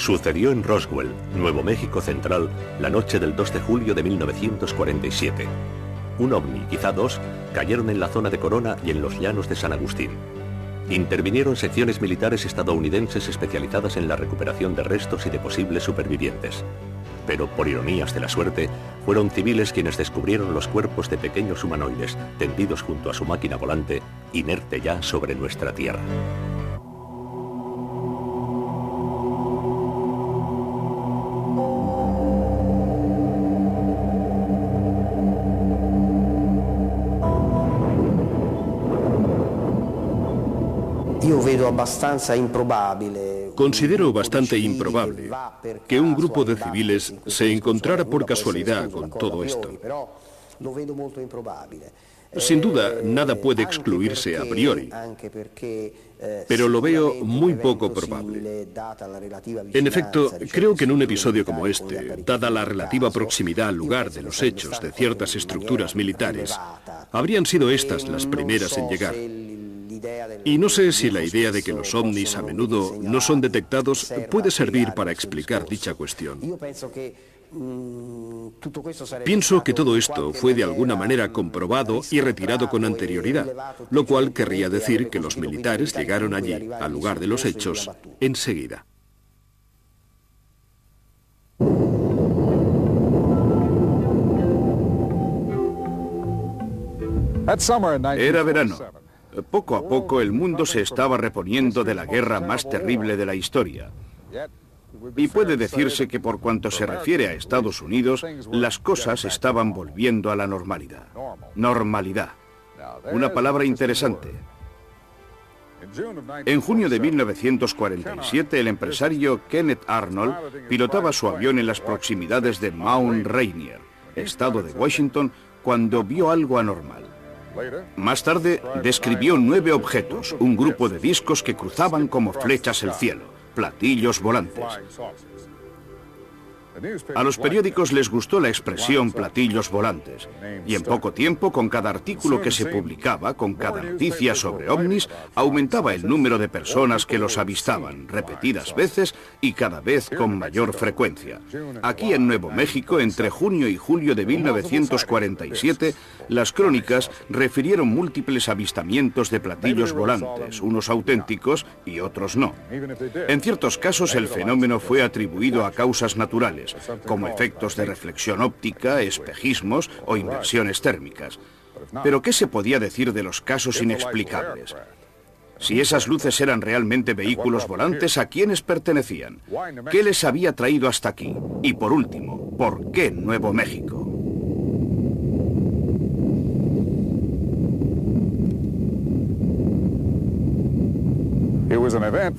Sucedió en Roswell, Nuevo México Central, la noche del 2 de julio de 1947. Un ovni, quizá dos, cayeron en la zona de Corona y en los llanos de San Agustín. Intervinieron secciones militares estadounidenses especializadas en la recuperación de restos y de posibles supervivientes. Pero, por ironías de la suerte, fueron civiles quienes descubrieron los cuerpos de pequeños humanoides tendidos junto a su máquina volante, inerte ya sobre nuestra Tierra. Considero bastante improbable que un grupo de civiles se encontrara por casualidad con todo esto. Sin duda, nada puede excluirse a priori, pero lo veo muy poco probable. En efecto, creo que en un episodio como este, dada la relativa proximidad al lugar de los hechos de ciertas estructuras militares, habrían sido estas las primeras en llegar. Y no sé si la idea de que los ovnis a menudo no son detectados puede servir para explicar dicha cuestión. Pienso que todo esto fue de alguna manera comprobado y retirado con anterioridad, lo cual querría decir que los militares llegaron allí, al lugar de los hechos, enseguida. Era verano. Poco a poco el mundo se estaba reponiendo de la guerra más terrible de la historia. Y puede decirse que por cuanto se refiere a Estados Unidos, las cosas estaban volviendo a la normalidad. Normalidad. Una palabra interesante. En junio de 1947, el empresario Kenneth Arnold pilotaba su avión en las proximidades de Mount Rainier, estado de Washington, cuando vio algo anormal. Más tarde, describió 9 objetos, un grupo de discos que cruzaban como flechas el cielo, platillos volantes. A los periódicos les gustó la expresión platillos volantes, y en poco tiempo, con cada artículo que se publicaba, con cada noticia sobre ovnis, aumentaba el número de personas que los avistaban, repetidas veces y cada vez con mayor frecuencia. Aquí en Nuevo México, entre junio y julio de 1947, las crónicas refirieron múltiples avistamientos de platillos volantes, unos auténticos y otros no. En ciertos casos, el fenómeno fue atribuido a causas naturales, como efectos de reflexión óptica, espejismos o inversiones térmicas. Pero ¿qué se podía decir de los casos inexplicables? Si esas luces eran realmente vehículos volantes, ¿a quiénes pertenecían? ¿Qué les había traído hasta aquí? Y por último, ¿por qué Nuevo México?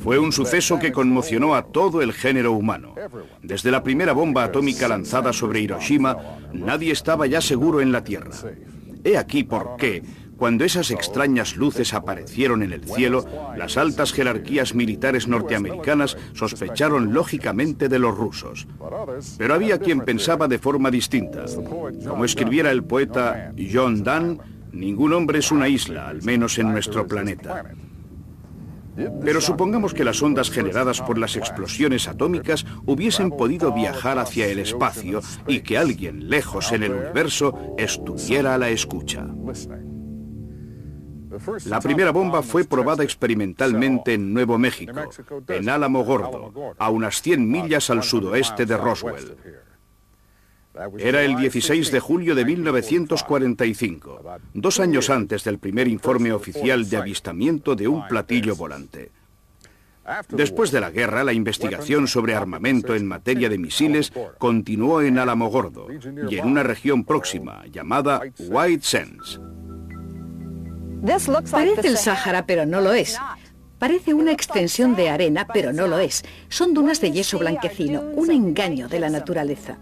Fue un suceso que conmocionó a todo el género humano. Desde la primera bomba atómica lanzada sobre Hiroshima, nadie estaba ya seguro en la Tierra. He aquí por qué, cuando esas extrañas luces aparecieron en el cielo, las altas jerarquías militares norteamericanas sospecharon lógicamente de los rusos. Pero había quien pensaba de forma distinta. Como escribiera el poeta John Donne, ningún hombre es una isla, al menos en nuestro planeta. Pero supongamos que las ondas generadas por las explosiones atómicas hubiesen podido viajar hacia el espacio y que alguien lejos en el universo estuviera a la escucha. La primera bomba fue probada experimentalmente en Nuevo México, en Álamo Gordo, a unas 100 millas al sudoeste de Roswell. Era el 16 de julio de 1945, 2 años antes del primer informe oficial de avistamiento de un platillo volante. Después de la guerra, la investigación sobre armamento en materia de misiles continuó en Álamo Gordo y en una región próxima llamada White Sands. Parece el Sáhara, pero no lo es. Parece una extensión de arena, pero no lo es. Son dunas de yeso blanquecino, un engaño de la naturaleza.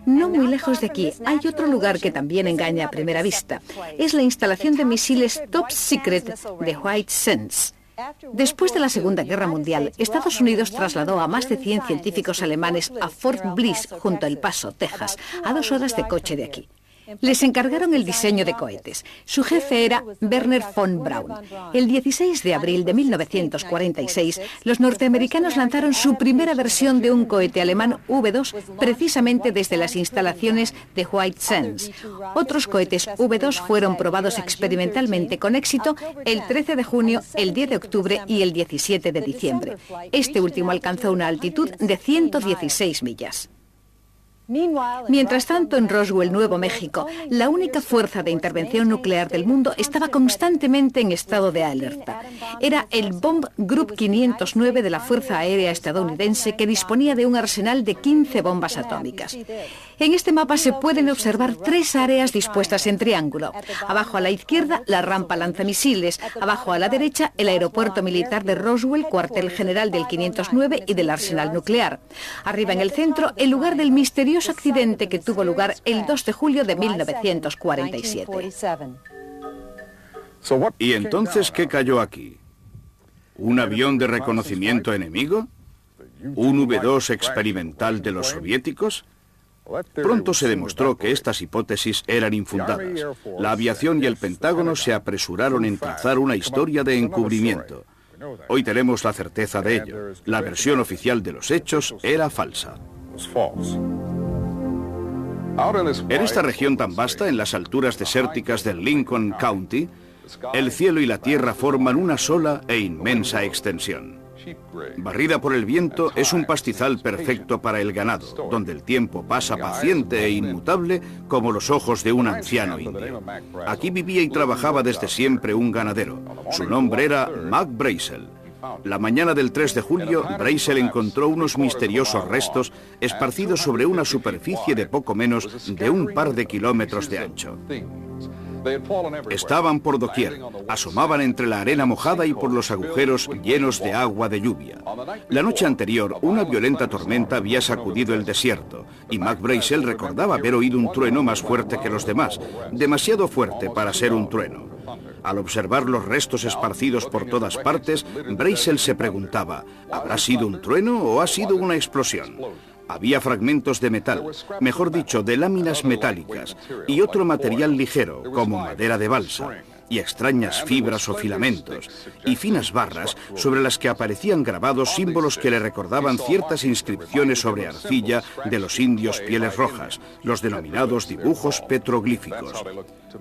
No muy lejos de aquí hay otro lugar que también engaña a primera vista. Es la instalación de misiles Top Secret de White Sands. Después de la Segunda Guerra Mundial, Estados Unidos trasladó a más de 100 científicos alemanes a Fort Bliss, junto a El Paso, Texas, a 2 horas de coche de aquí. Les encargaron el diseño de cohetes. Su jefe era Werner von Braun. El 16 de abril de 1946, los norteamericanos lanzaron su primera versión de un cohete alemán V2 precisamente desde las instalaciones de White Sands. Otros cohetes V2 fueron probados experimentalmente con éxito el 13 de junio, el 10 de octubre y el 17 de diciembre. Este último alcanzó una altitud de 116 millas. Mientras tanto, en Roswell, Nuevo México, la única fuerza de intervención nuclear del mundo estaba constantemente en estado de alerta. Era el Bomb Group 509 de la Fuerza Aérea Estadounidense, que disponía de un arsenal de 15 bombas atómicas. En este mapa se pueden observar 3 áreas dispuestas en triángulo. Abajo a la izquierda, la rampa lanzamisiles. Abajo a la derecha, el aeropuerto militar de Roswell, cuartel general del 509 y del arsenal nuclear. Arriba en el centro, el lugar del misterioso accidente que tuvo lugar el 2 de julio de 1947. ¿Y entonces qué cayó aquí? ¿Un avión de reconocimiento enemigo? ¿Un V2 experimental de los soviéticos? Pronto se demostró que estas hipótesis eran infundadas. La aviación y el Pentágono se apresuraron en trazar una historia de encubrimiento. Hoy tenemos la certeza de ello. La versión oficial de los hechos era falsa. En esta región tan vasta, en las alturas desérticas del Lincoln County, el cielo y la tierra forman una sola e inmensa extensión. Barrida por el viento, es un pastizal perfecto para el ganado, donde el tiempo pasa paciente e inmutable como los ojos de un anciano indio. Aquí vivía y trabajaba desde siempre un ganadero. Su nombre era Mac Brazel. La mañana del 3 de julio, Brazel encontró unos misteriosos restos esparcidos sobre una superficie de poco menos de un par de kilómetros de ancho. Estaban por doquier, asomaban entre la arena mojada y por los agujeros llenos de agua de lluvia. La noche anterior, una violenta tormenta había sacudido el desierto, y Mac Brazel recordaba haber oído un trueno más fuerte que los demás, demasiado fuerte para ser un trueno. Al observar los restos esparcidos por todas partes, Brazel se preguntaba, ¿habrá sido un trueno o ha sido una explosión? Había fragmentos de metal, mejor dicho, de láminas metálicas, y otro material ligero, como madera de balsa, y extrañas fibras o filamentos, y finas barras sobre las que aparecían grabados símbolos que le recordaban ciertas inscripciones sobre arcilla de los indios pieles rojas, los denominados dibujos petroglíficos.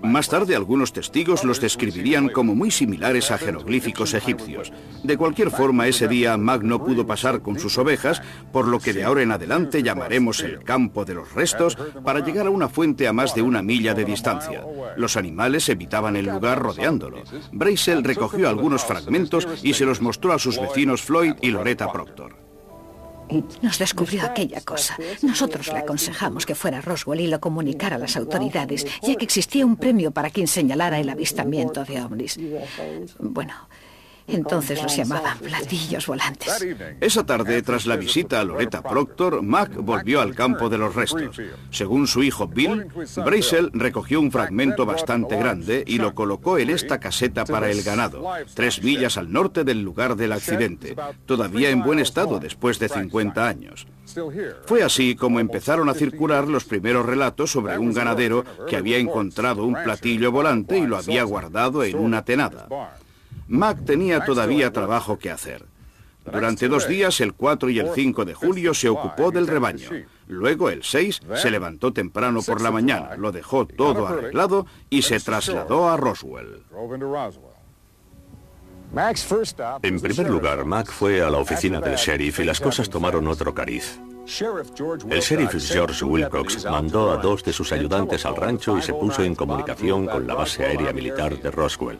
Más tarde, algunos testigos los describirían como muy similares a jeroglíficos egipcios. De cualquier forma, ese día Mac no pudo pasar con sus ovejas, por lo que de ahora en adelante llamaremos el campo de los restos para llegar a una fuente a más de 1 milla de distancia. Los animales evitaban el lugar rodeándolo. Brazel recogió algunos fragmentos y se los mostró a sus vecinos Floyd y Loretta Proctor. Nos descubrió aquella cosa. Nosotros le aconsejamos que fuera a Roswell y lo comunicara a las autoridades, ya que existía un premio para quien señalara el avistamiento de ovnis. Bueno, entonces los llamaban platillos volantes. Esa tarde, tras la visita a Loretta Proctor, Mac volvió al campo de los restos. Según su hijo Bill, Brazel recogió un fragmento bastante grande y lo colocó en esta caseta para el ganado, 3 millas al norte del lugar del accidente, todavía en buen estado después de 50 años. Fue así como empezaron a circular los primeros relatos sobre un ganadero que había encontrado un platillo volante y lo había guardado en una tenada. Mac tenía todavía trabajo que hacer. Durante 2 días, el 4 y el 5 de julio, se ocupó del rebaño. Luego, el 6, se levantó temprano por la mañana, lo dejó todo arreglado y se trasladó a Roswell. En primer lugar, Mac fue a la oficina del sheriff y las cosas tomaron otro cariz. El sheriff George Wilcox mandó a 2 de sus ayudantes al rancho y se puso en comunicación con la base aérea militar de Roswell.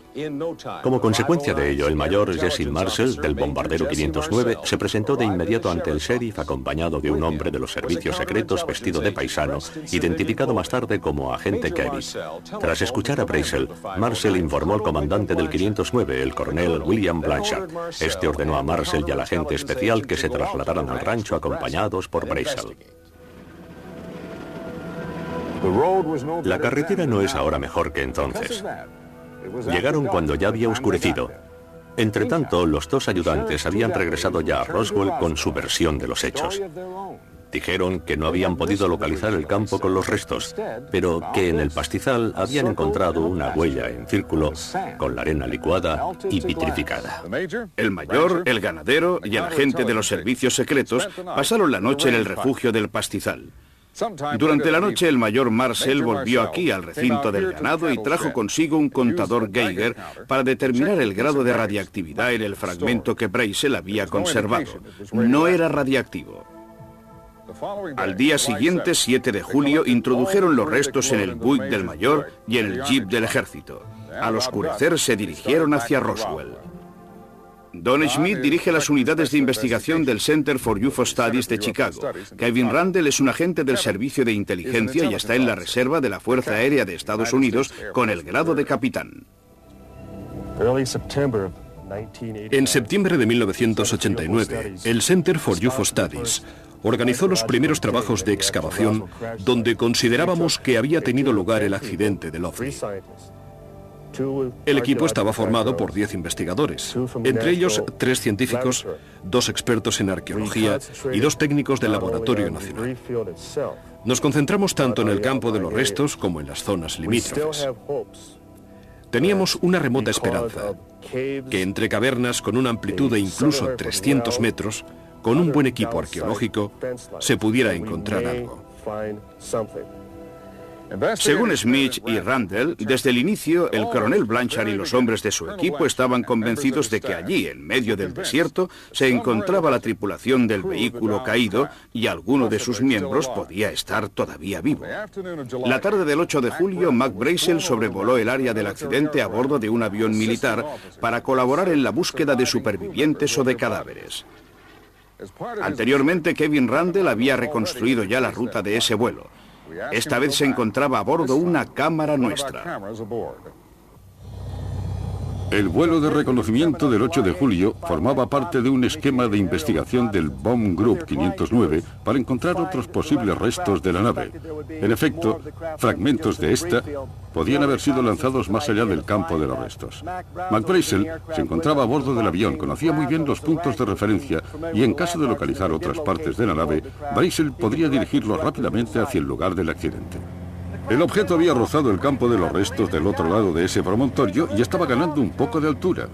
Como consecuencia de ello, el mayor Jesse Marshall, del bombardero 509, se presentó de inmediato ante el sheriff acompañado de un hombre de los servicios secretos vestido de paisano, identificado más tarde como agente Kelly. Tras escuchar a Brazel, Marshall informó al comandante del 509, el coronel William Blanchard. Este ordenó a Marshall y al agente especial que se trasladaran al rancho acompañados por Brazel. La carretera no es ahora mejor que entonces. Llegaron cuando ya había oscurecido. Entretanto, los 2 ayudantes habían regresado ya a Roswell con su versión de los hechos. Dijeron que no habían podido localizar el campo con los restos, pero que en el pastizal habían encontrado una huella en círculo con la arena licuada y vitrificada. El mayor, el ganadero y el agente de los servicios secretos pasaron la noche en el refugio del pastizal. Durante la noche el mayor Marcel volvió aquí al recinto del ganado y trajo consigo un contador Geiger para determinar el grado de radiactividad en el fragmento que Brazel había conservado. No era radiactivo. Al día siguiente, 7 de julio, introdujeron los restos en el Buick del mayor y en el Jeep del ejército. Al oscurecer se dirigieron hacia Roswell. Don Schmidt dirige las unidades de investigación del Center for UFO Studies de Chicago. Kevin Randle es un agente del Servicio de Inteligencia y está en la reserva de la Fuerza Aérea de Estados Unidos con el grado de capitán. En septiembre de 1989, el Center for UFO Studies organizó los primeros trabajos de excavación donde considerábamos que había tenido lugar el accidente del OVNI. El equipo estaba formado por 10 investigadores, entre ellos 3 científicos, 2 expertos en arqueología y 2 técnicos del Laboratorio Nacional. Nos concentramos tanto en el campo de los restos como en las zonas limítrofes. Teníamos una remota esperanza, que entre cavernas con una amplitud de incluso 300 metros, con un buen equipo arqueológico, se pudiera encontrar algo. Según Smith y Randle, desde el inicio, el coronel Blanchard y los hombres de su equipo estaban convencidos de que allí, en medio del desierto, se encontraba la tripulación del vehículo caído y alguno de sus miembros podía estar todavía vivo. La tarde del 8 de julio, Mac Brazel sobrevoló el área del accidente a bordo de un avión militar para colaborar en la búsqueda de supervivientes o de cadáveres. Anteriormente, Kevin Randle había reconstruido ya la ruta de ese vuelo. Esta vez se encontraba a bordo una cámara nuestra. El vuelo de reconocimiento del 8 de julio formaba parte de un esquema de investigación del Bomb Group 509 para encontrar otros posibles restos de la nave. En efecto, fragmentos de esta podían haber sido lanzados más allá del campo de los restos. Mac Brazel se encontraba a bordo del avión, conocía muy bien los puntos de referencia y en caso de localizar otras partes de la nave, Brazel podría dirigirlo rápidamente hacia el lugar del accidente. El objeto había rozado el campo de los restos del otro lado de ese promontorio y estaba ganando un poco de altura.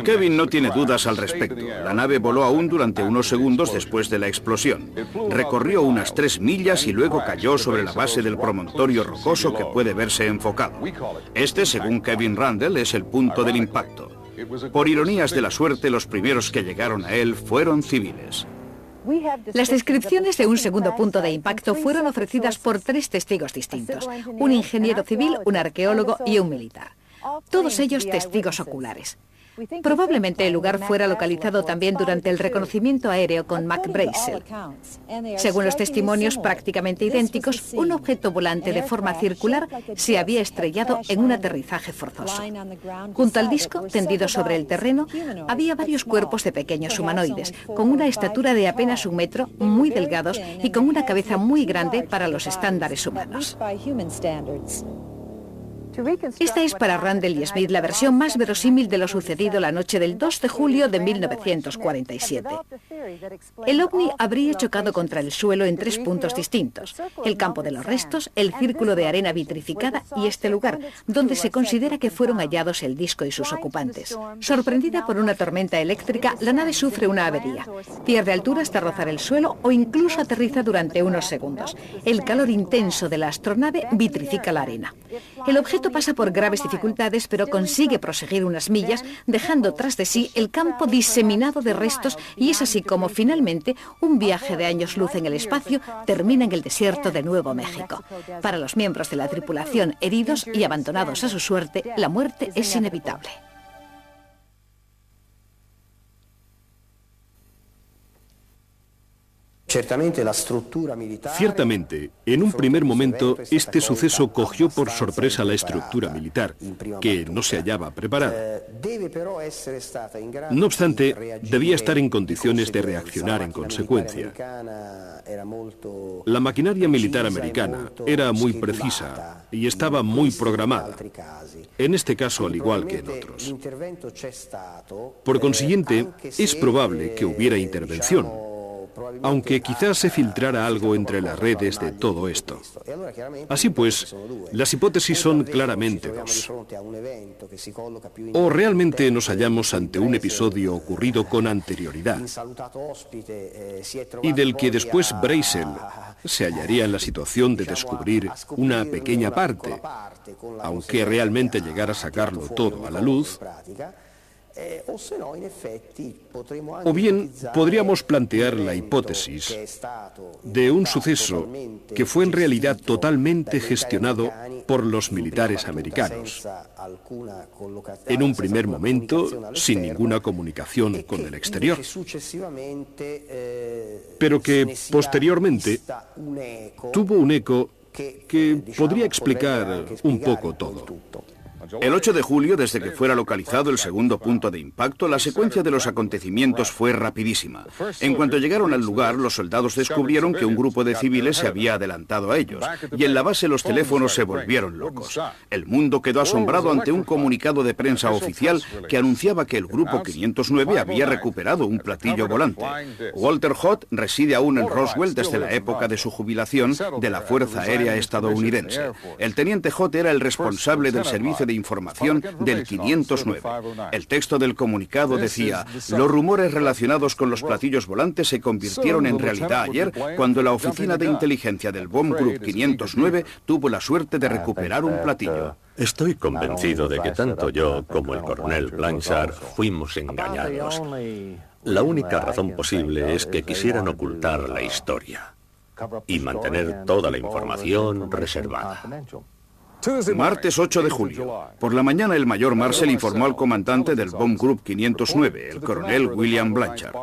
Kevin no tiene dudas al respecto. La nave voló aún durante unos segundos después de la explosión. Recorrió unas 3 millas y luego cayó sobre la base del promontorio rocoso que puede verse enfocado. Este, según Kevin Randle, es el punto del impacto. Por ironías de la suerte, los primeros que llegaron a él fueron civiles. Las descripciones de un segundo punto de impacto fueron ofrecidas por 3 testigos distintos, un ingeniero civil, un arqueólogo y un militar. Todos ellos testigos oculares. Probablemente el lugar fuera localizado también durante el reconocimiento aéreo con Mac Brazel. Según los testimonios prácticamente idénticos, un objeto volante de forma circular se había estrellado en un aterrizaje forzoso. Junto al disco, tendido sobre el terreno, había varios cuerpos de pequeños humanoides, con una estatura de apenas 1 metro, muy delgados y con una cabeza muy grande para los estándares humanos. Esta es para Randle y Smith la versión más verosímil de lo sucedido la noche del 2 de julio de 1947. El ovni habría chocado contra el suelo en 3 puntos distintos: el campo de los restos, el círculo de arena vitrificada y este lugar, donde se considera que fueron hallados el disco y sus ocupantes. Sorprendida por una tormenta eléctrica, la nave sufre una avería. Pierde altura hasta rozar el suelo o incluso aterriza durante unos segundos. El calor intenso de la astronave vitrifica la arena. El objeto pasa por graves dificultades, pero consigue proseguir unas millas, dejando tras de sí el campo diseminado de restos, y es así como finalmente un viaje de años luz en el espacio termina en el desierto de Nuevo México. Para los miembros de la tripulación heridos y abandonados a su suerte, la muerte es inevitable. Ciertamente, en un primer momento, este suceso cogió por sorpresa la estructura militar, que no se hallaba preparada. No obstante, debía estar en condiciones de reaccionar en consecuencia. La maquinaria militar americana era muy precisa y estaba muy programada, en este caso al igual que en otros. Por consiguiente, es probable que hubiera intervención, aunque quizás se filtrara algo entre las redes de todo esto. Así pues, las hipótesis son claramente dos. O realmente nos hallamos ante un episodio ocurrido con anterioridad y del que después Brazel se hallaría en la situación de descubrir una pequeña parte, aunque realmente llegara a sacarlo todo a la luz. O bien podríamos plantear la hipótesis de un suceso que fue en realidad totalmente gestionado por los militares americanos, en un primer momento sin ninguna comunicación con el exterior, pero que posteriormente tuvo un eco que podría explicar un poco todo. El 8 de julio, desde que fuera localizado el segundo punto de impacto, la secuencia de los acontecimientos fue rapidísima. En cuanto llegaron al lugar, los soldados descubrieron que un grupo de civiles se había adelantado a ellos, y en la base los teléfonos se volvieron locos. El mundo quedó asombrado ante un comunicado de prensa oficial que anunciaba que el Grupo 509 había recuperado un platillo volante. Walter Hood reside aún en Roswell desde la época de su jubilación de la Fuerza Aérea estadounidense. El teniente Hood era el responsable del servicio de información del 509. El texto del comunicado decía: los rumores relacionados con los platillos volantes se convirtieron en realidad ayer cuando la oficina de inteligencia del Bomb Group 509 tuvo la suerte de recuperar un platillo. Estoy convencido de que tanto yo como el coronel Blanchard fuimos engañados. La única razón posible es que quisieran ocultar la historia y mantener toda la información reservada. Martes 8 de julio. Por la mañana el mayor Marshall informó al comandante del Bomb Group 509, el coronel William Blanchard.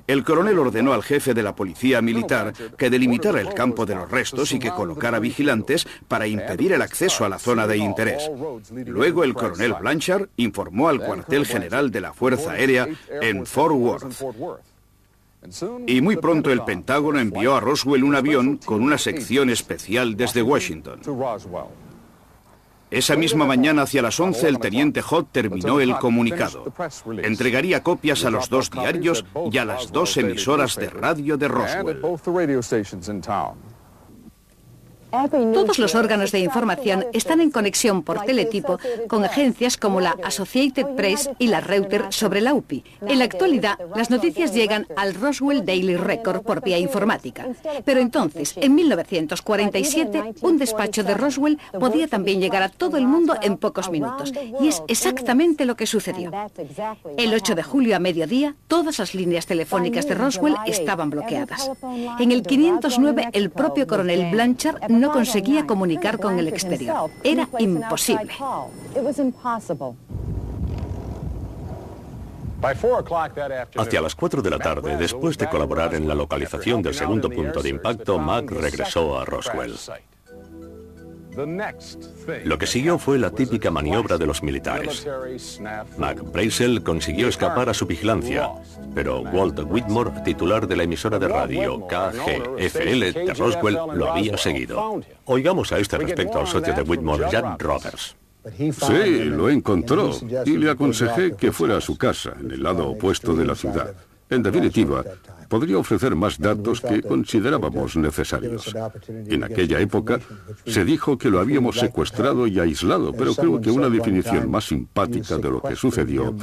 El coronel ordenó al jefe de la policía militar que delimitara el campo de los restos y que colocara vigilantes para impedir el acceso a la zona de interés. Luego el coronel Blanchard informó al cuartel general de la Fuerza Aérea en Fort Worth. Y muy pronto el Pentágono envió a Roswell un avión con una sección especial desde Washington. Esa misma mañana, hacia las 11, el teniente Hood terminó el comunicado. Entregaría copias a los 2 diarios y a las 2 emisoras de radio de Roswell. Todos los órganos de información están en conexión por teletipo con agencias como la Associated Press y la Reuters sobre la UPI. En la actualidad, las noticias llegan al Roswell Daily Record por vía informática. Pero entonces, en 1947, un despacho de Roswell podía también llegar a todo el mundo en pocos minutos. Y es exactamente lo que sucedió. El 8 de julio a mediodía, todas las líneas telefónicas de Roswell estaban bloqueadas. En el 509, el propio coronel Blanchard no conseguía comunicar con el exterior. Era imposible. Hacia las 4 de la tarde, después de colaborar en la localización del segundo punto de impacto, Mac regresó a Roswell. Lo que siguió fue la típica maniobra de los militares. Mac Brazel consiguió escapar a su vigilancia, pero Walt Whitmore, titular de la emisora de radio KGFL de Roswell, lo había seguido. Oigamos a este respecto al socio de Whitmore, Jack Roberts. Sí, lo encontró y le aconsejé que fuera a su casa, en el lado opuesto de la ciudad. En definitiva, podría ofrecer más datos que considerábamos necesarios. En aquella época se dijo que lo habíamos secuestrado y aislado, pero creo que una definición más simpática de lo que sucedió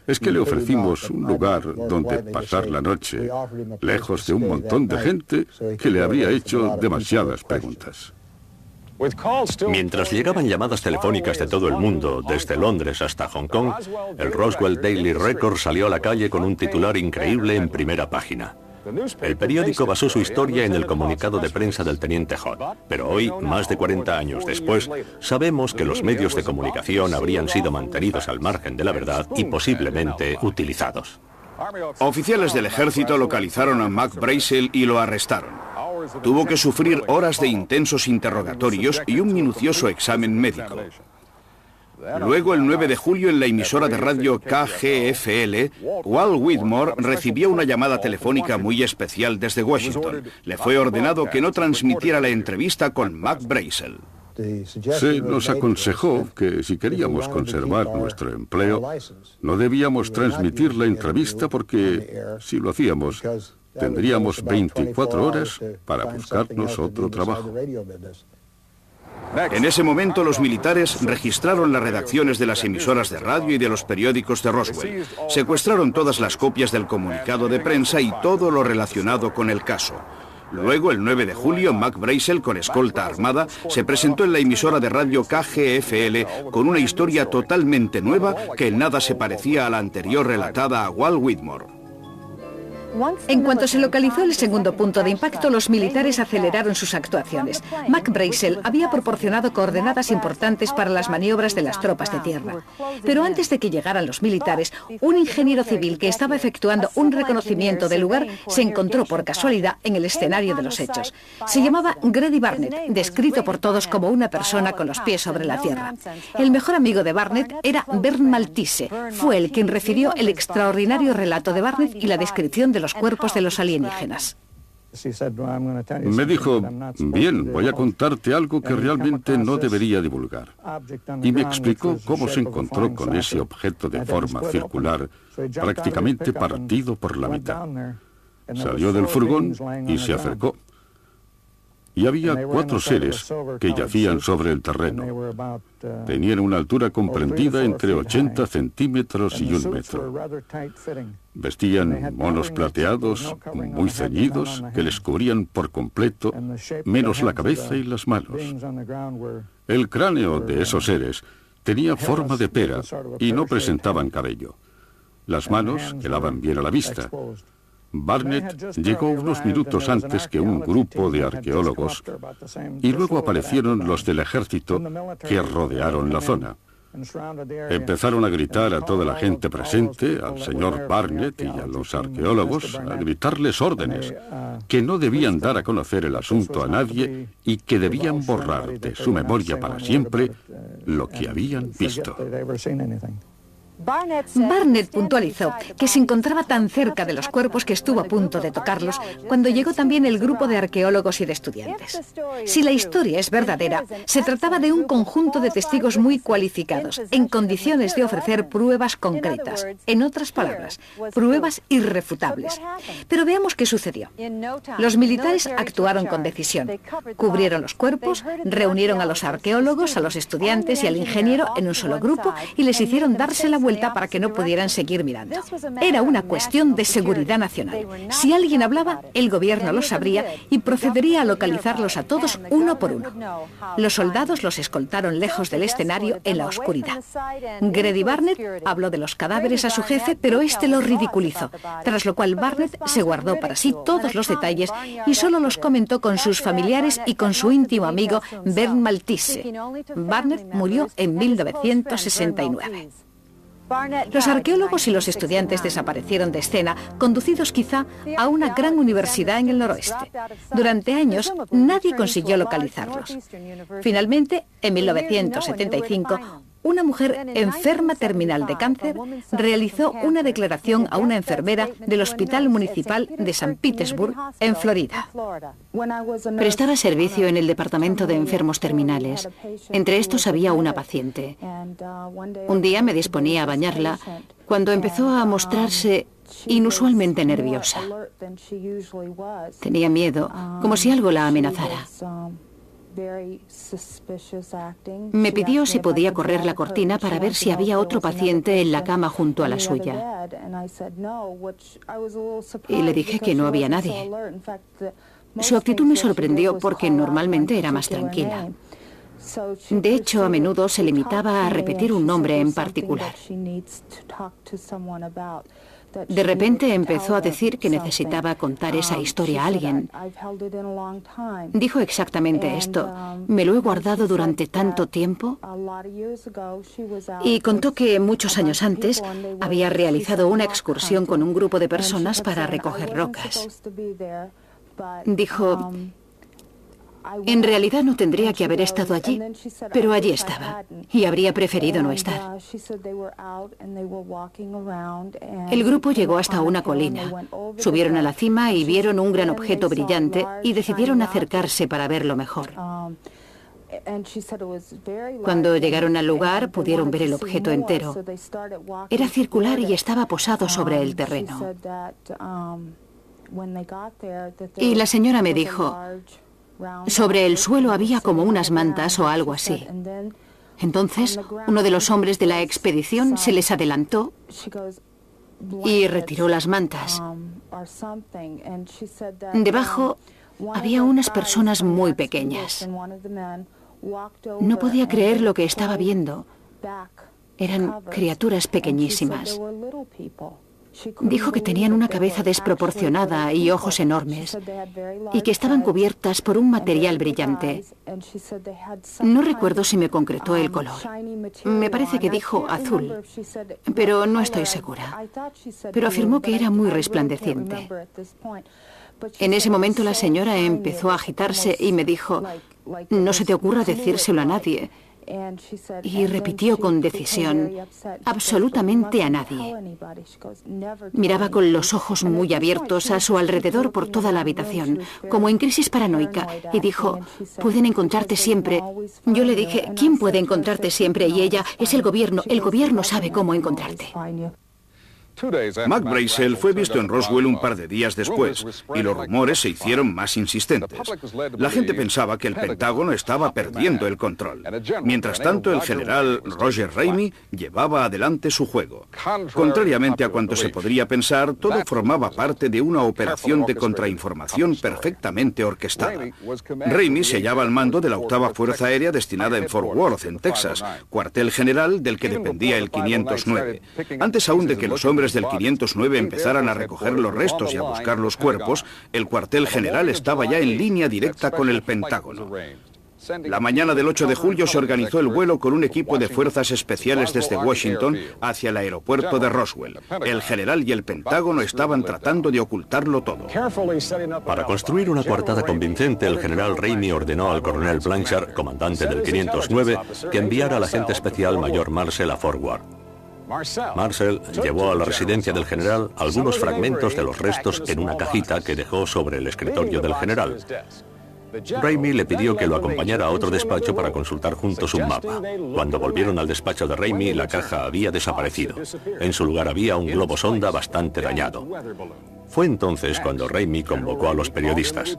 es que le ofrecimos un lugar donde pasar la noche, lejos de un montón de gente que le habría hecho demasiadas preguntas. Mientras llegaban llamadas telefónicas de todo el mundo, desde Londres hasta Hong Kong, el Roswell Daily Record salió a la calle con un titular increíble en primera página. El periódico basó su historia en el comunicado de prensa del teniente Hood, pero hoy, más de 40 años después, sabemos que los medios de comunicación habrían sido mantenidos al margen de la verdad y posiblemente utilizados. Oficiales del ejército localizaron a Mac Brazel y lo arrestaron. Tuvo que sufrir horas de intensos interrogatorios y un minucioso examen médico. Luego, el 9 de julio, en la emisora de radio KGFL, Walt Whitmore recibió una llamada telefónica muy especial desde Washington. Le fue ordenado que no transmitiera la entrevista con Mac Brazel. Se nos aconsejó que si queríamos conservar nuestro empleo, no debíamos transmitir la entrevista porque, si lo hacíamos, Tendríamos 24 horas para buscarnos otro trabajo. En ese momento los militares registraron las redacciones de las emisoras de radio y de los periódicos de Roswell. Secuestraron todas las copias del comunicado de prensa y todo lo relacionado con el caso. Luego, el 9 de julio, Mac Brazel, con escolta armada, se presentó en la emisora de radio KGFL con una historia totalmente nueva que en nada se parecía a la anterior relatada a Walt Whitmore. En cuanto se localizó el segundo punto de impacto, los militares aceleraron sus actuaciones. Mac Brazel había proporcionado coordenadas importantes para las maniobras de las tropas de tierra. Pero antes de que llegaran los militares, un ingeniero civil que estaba efectuando un reconocimiento del lugar se encontró por casualidad en el escenario de los hechos. Se llamaba Grady Barnett, descrito por todos como una persona con los pies sobre la tierra. El mejor amigo de Barnett era Vern Maltese. Fue él quien refirió el extraordinario relato de Barnett y la descripción de los cuerpos de los alienígenas. Me dijo, bien, voy a contarte algo que realmente no debería divulgar. Y me explicó cómo se encontró con ese objeto de forma circular, prácticamente partido por la mitad. Salió del furgón y se acercó. Y había 4 seres que yacían sobre el terreno. Tenían una altura comprendida entre 80 centímetros y 1 metro. Vestían monos plateados, muy ceñidos, que les cubrían por completo, menos la cabeza y las manos. El cráneo de esos seres tenía forma de pera y no presentaban cabello. Las manos quedaban bien a la vista. Barnett llegó unos minutos antes que un grupo de arqueólogos y luego aparecieron los del ejército que rodearon la zona. Empezaron a gritar a toda la gente presente, al señor Barnett y a los arqueólogos, a gritarles órdenes, que no debían dar a conocer el asunto a nadie y que debían borrar de su memoria para siempre lo que habían visto. Barnett puntualizó que se encontraba tan cerca de los cuerpos que estuvo a punto de tocarlos cuando llegó también el grupo de arqueólogos y de estudiantes. Si la historia es verdadera, se trataba de un conjunto de testigos muy cualificados, en condiciones de ofrecer pruebas concretas. En otras palabras, pruebas irrefutables. Pero veamos qué sucedió. Los militares actuaron con decisión. Cubrieron los cuerpos, reunieron a los arqueólogos, a los estudiantes y al ingeniero en un solo grupo y les hicieron darse la vuelta para que no pudieran seguir mirando. Era una cuestión de seguridad nacional. Si alguien hablaba, el gobierno lo sabría y procedería a localizarlos a todos uno por uno. Los soldados los escoltaron lejos del escenario en la oscuridad. Grady Barnett habló de los cadáveres a su jefe, pero este lo ridiculizó, tras lo cual Barnett se guardó para sí todos los detalles y solo los comentó con sus familiares y con su íntimo amigo Vern Maltese. Barnett murió en 1969. Los arqueólogos y los estudiantes desaparecieron de escena, conducidos quizá a una gran universidad en el noroeste. Durante años, nadie consiguió localizarlos. Finalmente, en 1975, una mujer enferma terminal de cáncer realizó una declaración a una enfermera del Hospital Municipal de San Petersburg, en Florida. Prestaba servicio en el departamento de enfermos terminales. Entre estos había una paciente. Un día me disponía a bañarla cuando empezó a mostrarse inusualmente nerviosa. Tenía miedo, como si algo la amenazara. Me pidió si podía correr la cortina para ver si había otro paciente en la cama junto a la suya. Y le dije que no había nadie. Su actitud me sorprendió porque normalmente era más tranquila. De hecho, a menudo se limitaba a repetir un nombre en particular. De repente empezó a decir que necesitaba contar esa historia a alguien. Dijo exactamente esto. Me lo he guardado durante tanto tiempo. Y contó que muchos años antes había realizado una excursión con un grupo de personas para recoger rocas. Dijo, en realidad no tendría que haber estado allí, pero allí estaba, y habría preferido no estar. El grupo llegó hasta una colina. Subieron a la cima y vieron un gran objeto brillante y decidieron acercarse para verlo mejor. Cuando llegaron al lugar, pudieron ver el objeto entero. Era circular y estaba posado sobre el terreno. Y la señora me dijo, sobre el suelo había como unas mantas o algo así. Entonces, uno de los hombres de la expedición se les adelantó y retiró las mantas. Debajo había unas personas muy pequeñas. No podía creer lo que estaba viendo. Eran criaturas pequeñísimas. Dijo que tenían una cabeza desproporcionada y ojos enormes, y que estaban cubiertas por un material brillante. No recuerdo si me concretó el color. Me parece que dijo azul, pero no estoy segura. Pero afirmó que era muy resplandeciente. En ese momento la señora empezó a agitarse y me dijo, no se te ocurra decírselo a nadie. Y repitió con decisión, absolutamente a nadie. Miraba con los ojos muy abiertos a su alrededor por toda la habitación, como en crisis paranoica, y dijo, pueden encontrarte siempre. Yo le dije, ¿quién puede encontrarte siempre? Y ella, es el gobierno sabe cómo encontrarte. Mac Brazel fue visto en Roswell un par de días después, y los rumores se hicieron más insistentes. La gente pensaba que el Pentágono estaba perdiendo el control. Mientras tanto, el general Roger Ramey llevaba adelante su juego. Contrariamente a cuanto se podría pensar, todo formaba parte de una operación de contrainformación perfectamente orquestada. Ramey se hallaba al mando de la 8ª Fuerza Aérea destinada en Fort Worth, en Texas, cuartel general del que dependía el 509. Antes aún de que los hombres del 509 empezaran a recoger los restos y a buscar los cuerpos, el cuartel general estaba ya en línea directa con el Pentágono. La mañana del 8 de julio se organizó el vuelo con un equipo de fuerzas especiales desde Washington hacia el aeropuerto de Roswell. El general y el Pentágono estaban tratando de ocultarlo todo. Para construir una coartada convincente, el general Ramey ordenó al coronel Blanchard, comandante del 509, que enviara al agente especial mayor Marcel a Fort Worth. Marcel llevó a la residencia del general algunos fragmentos de los restos en una cajita que dejó sobre el escritorio del general. Ramey le pidió que lo acompañara a otro despacho para consultar juntos un mapa. Cuando volvieron al despacho de Ramey, la caja había desaparecido. En su lugar había un globo sonda bastante dañado. Fue entonces cuando Ramey convocó a los periodistas.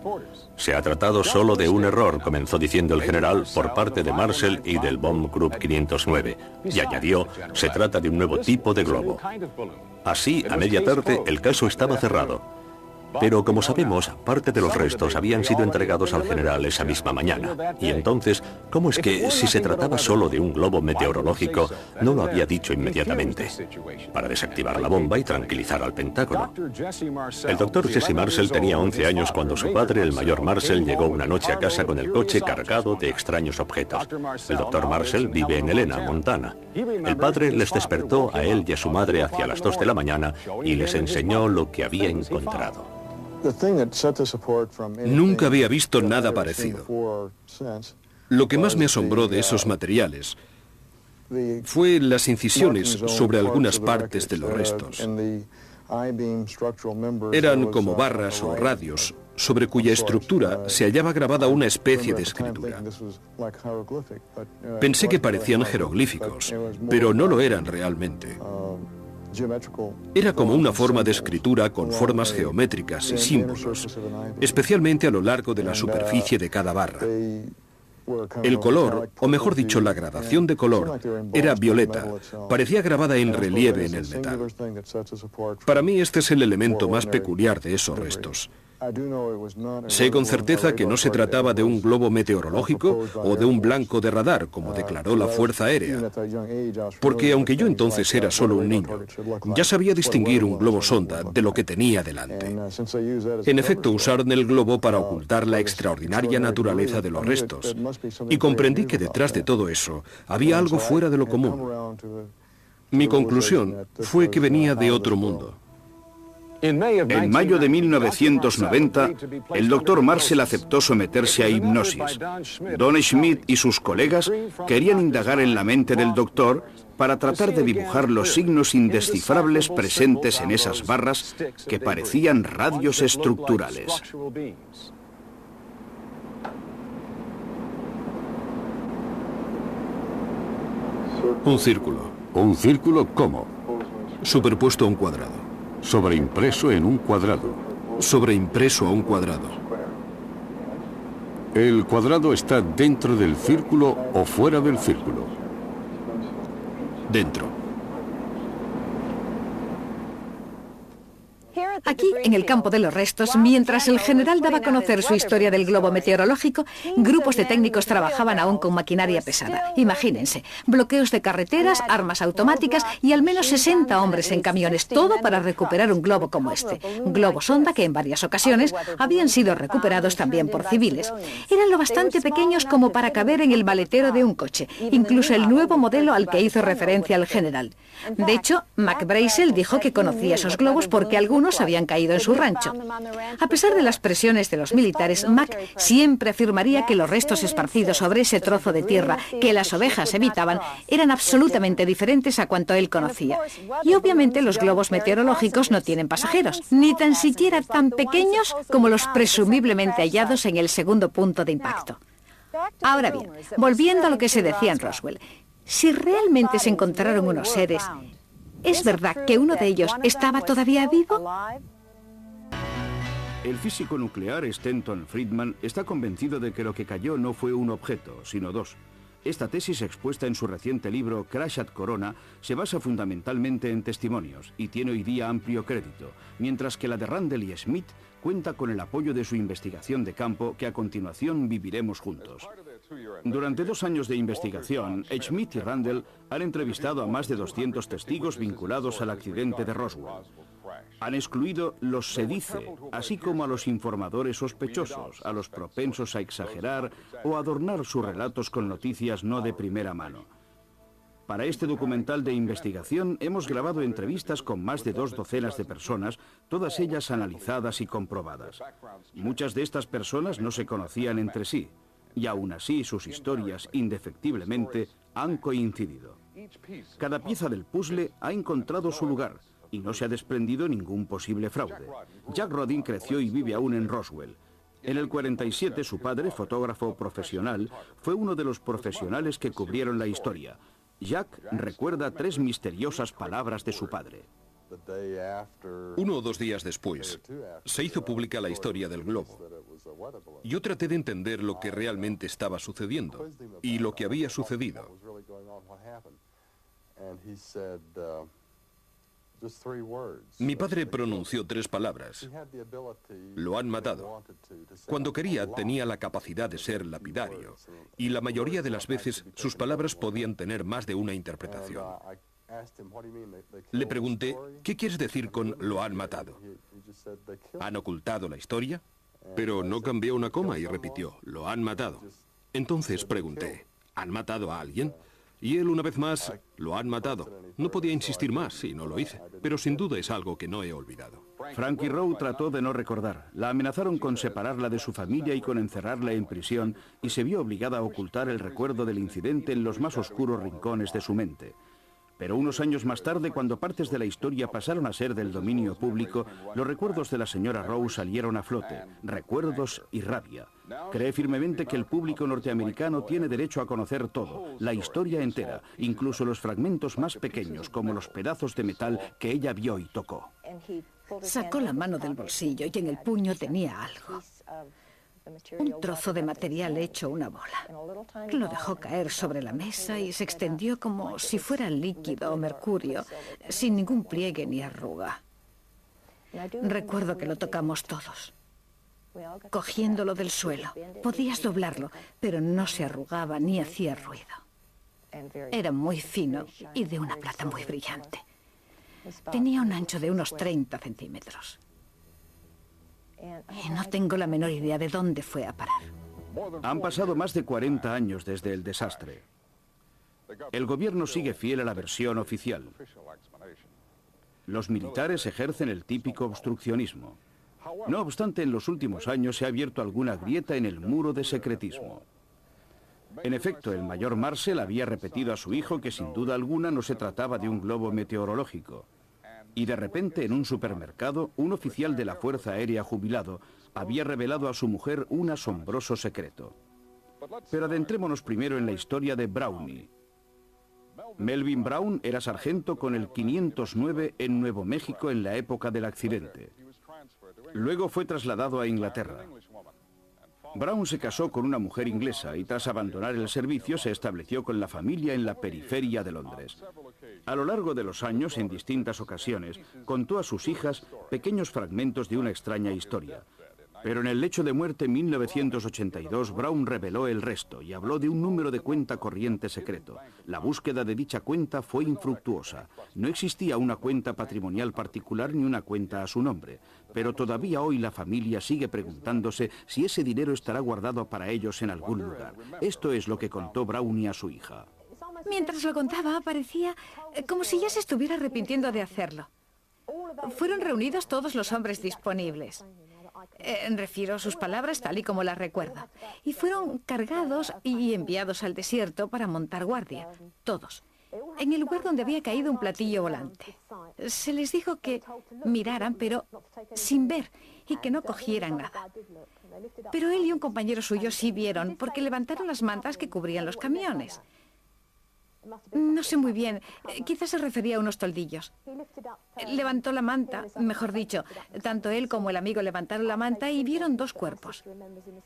Se ha tratado solo de un error, comenzó diciendo el general, por parte de Marcel y del Bomb Group 509. Y añadió, se trata de un nuevo tipo de globo. Así, a media tarde, el caso estaba cerrado. Pero, como sabemos, parte de los restos habían sido entregados al general esa misma mañana. Y entonces, ¿cómo es que, si se trataba solo de un globo meteorológico, no lo había dicho inmediatamente? Para desactivar la bomba y tranquilizar al Pentágono. El doctor Jesse Marcel tenía 11 años cuando su padre, el mayor Marcel, llegó una noche a casa con el coche cargado de extraños objetos. El doctor Marcel vive en Helena, Montana. El padre les despertó a él y a su madre hacia las 2 de la mañana y les enseñó lo que había encontrado. Nunca había visto nada parecido. Lo que más me asombró de esos materiales fue las incisiones sobre algunas partes de los restos. Eran como barras o radios sobre cuya estructura se hallaba grabada una especie de escritura. Pensé que parecían jeroglíficos, pero no lo eran realmente. Era como una forma de escritura con formas geométricas y símbolos, especialmente a lo largo de la superficie de cada barra. El color, o mejor dicho, la gradación de color, era violeta, parecía grabada en relieve en el metal. Para mí este es el elemento más peculiar de esos restos. Sé con certeza que no se trataba de un globo meteorológico o de un blanco de radar, como declaró la Fuerza Aérea. Porque aunque yo entonces era solo un niño, ya sabía distinguir un globo sonda de lo que tenía delante. En efecto, usaron el globo para ocultar la extraordinaria naturaleza de los restos. Y comprendí que detrás de todo eso había algo fuera de lo común. Mi conclusión fue que venía de otro mundo. En mayo de 1990, el doctor Marcel aceptó someterse a hipnosis. Don Schmidt y sus colegas querían indagar en la mente del doctor para tratar de dibujar los signos indescifrables presentes en esas barras que parecían radios estructurales. Un círculo. ¿Un círculo cómo? Superpuesto a un cuadrado. Sobreimpreso en un cuadrado. sobreimpreso a un cuadrado. ¿El cuadrado está dentro del círculo o fuera del círculo? Dentro. Aquí, en el campo de los restos, mientras el general daba a conocer su historia del globo meteorológico, grupos de técnicos trabajaban aún con maquinaria pesada. Imagínense, bloqueos de carreteras, armas automáticas y al menos 60 hombres en camiones, todo para recuperar un globo como este. Globo sonda que en varias ocasiones habían sido recuperados también por civiles. Eran lo bastante pequeños como para caber en el maletero de un coche, incluso el nuevo modelo al que hizo referencia el general. De hecho, Mac Brazel dijo que conocía esos globos porque algunos habían caído en su rancho. A pesar de las presiones de los militares, Mac siempre afirmaría que los restos esparcidos sobre ese trozo de tierra que las ovejas evitaban eran absolutamente diferentes a cuanto él conocía. Y obviamente los globos meteorológicos no tienen pasajeros, ni tan siquiera tan pequeños como los presumiblemente hallados en el segundo punto de impacto. Ahora bien, volviendo a lo que se decía en Roswell, si realmente se encontraron unos seres, ¿es verdad que uno de ellos estaba todavía vivo? El físico nuclear Stanton Friedman está convencido de que lo que cayó no fue un objeto, sino dos. Esta tesis, expuesta en su reciente libro Crash at Corona, se basa fundamentalmente en testimonios y tiene hoy día amplio crédito, mientras que la de Randall y Schmitt cuenta con el apoyo de su investigación de campo que a continuación viviremos juntos. Durante 2 años de investigación, Schmitt y Randall han entrevistado a más de 200 testigos vinculados al accidente de Roswell. Han excluido los se dice, así como a los informadores sospechosos, a los propensos a exagerar o adornar sus relatos con noticias no de primera mano. Para este documental de investigación hemos grabado entrevistas con más de 2 docenas de personas, todas ellas analizadas y comprobadas. Muchas de estas personas no se conocían entre sí, y aún así sus historias, indefectiblemente, han coincidido. Cada pieza del puzzle ha encontrado su lugar, y no se ha desprendido ningún posible fraude. Jack Rodin creció y vive aún en Roswell. En el 47, su padre, fotógrafo profesional, fue uno de los profesionales que cubrieron la historia. Jack recuerda 3 misteriosas palabras de su padre. 1 o 2 días después, se hizo pública la historia del globo. Yo traté de entender lo que realmente estaba sucediendo y lo que había sucedido. Mi padre pronunció 3 palabras. Lo han matado. Cuando quería, tenía la capacidad de ser lapidario, y la mayoría de las veces sus palabras podían tener más de una interpretación. Le pregunté, ¿qué quieres decir con lo han matado? ¿Han ocultado la historia? Pero no cambió una coma y repitió, lo han matado. Entonces pregunté, ¿han matado a alguien? Y él una vez más, lo han matado. No podía insistir más y no lo hice, pero sin duda es algo que no he olvidado. Frankie Rowe trató de no recordar. La amenazaron con separarla de su familia y con encerrarla en prisión, y se vio obligada a ocultar el recuerdo del incidente en los más oscuros rincones de su mente. Pero unos años más tarde, cuando partes de la historia pasaron a ser del dominio público, los recuerdos de la señora Rowe salieron a flote, recuerdos y rabia. Cree firmemente que el público norteamericano tiene derecho a conocer todo, la historia entera, incluso los fragmentos más pequeños, como los pedazos de metal que ella vio y tocó. Sacó la mano del bolsillo y en el puño tenía algo. Un trozo de material hecho una bola. Lo dejó caer sobre la mesa y se extendió como si fuera líquido o mercurio, sin ningún pliegue ni arruga. Recuerdo que lo tocamos todos, cogiéndolo del suelo. Podías doblarlo, pero no se arrugaba ni hacía ruido. Era muy fino y de una plata muy brillante. Tenía un ancho de unos 30 centímetros. Y no tengo la menor idea de dónde fue a parar. Han pasado más de 40 años desde el desastre. El gobierno sigue fiel a la versión oficial. Los militares ejercen el típico obstruccionismo. No obstante, en los últimos años se ha abierto alguna grieta en el muro de secretismo. En efecto, el mayor Marshall había repetido a su hijo que sin duda alguna no se trataba de un globo meteorológico. Y de repente, en un supermercado, un oficial de la Fuerza Aérea jubilado había revelado a su mujer un asombroso secreto. Pero adentrémonos primero en la historia de Brownie. Melvin Brown era sargento con el 509 en Nuevo México en la época del accidente. Luego fue trasladado a Inglaterra. Brown se casó con una mujer inglesa y tras abandonar el servicio se estableció con la familia en la periferia de Londres. A lo largo de los años, en distintas ocasiones, contó a sus hijas pequeños fragmentos de una extraña historia. Pero en el lecho de muerte en 1982, Brown reveló el resto y habló de un número de cuenta corriente secreto. La búsqueda de dicha cuenta fue infructuosa. No existía una cuenta patrimonial particular ni una cuenta a su nombre. Pero todavía hoy la familia sigue preguntándose si ese dinero estará guardado para ellos en algún lugar. Esto es lo que contó Brownie a su hija. Mientras lo contaba, parecía como si ya se estuviera arrepintiendo de hacerlo. Fueron reunidos todos los hombres disponibles. Refiero sus palabras tal y como las recuerdo. Y fueron cargados y enviados al desierto para montar guardia. Todos. En el lugar donde había caído un platillo volante. Se les dijo que miraran, pero sin ver, y que no cogieran nada. Pero él y un compañero suyo sí vieron, porque levantaron las mantas que cubrían los camiones. No sé muy bien, quizás se refería a unos toldillos. Levantó la manta, mejor dicho, tanto él como el amigo levantaron la manta y vieron dos cuerpos.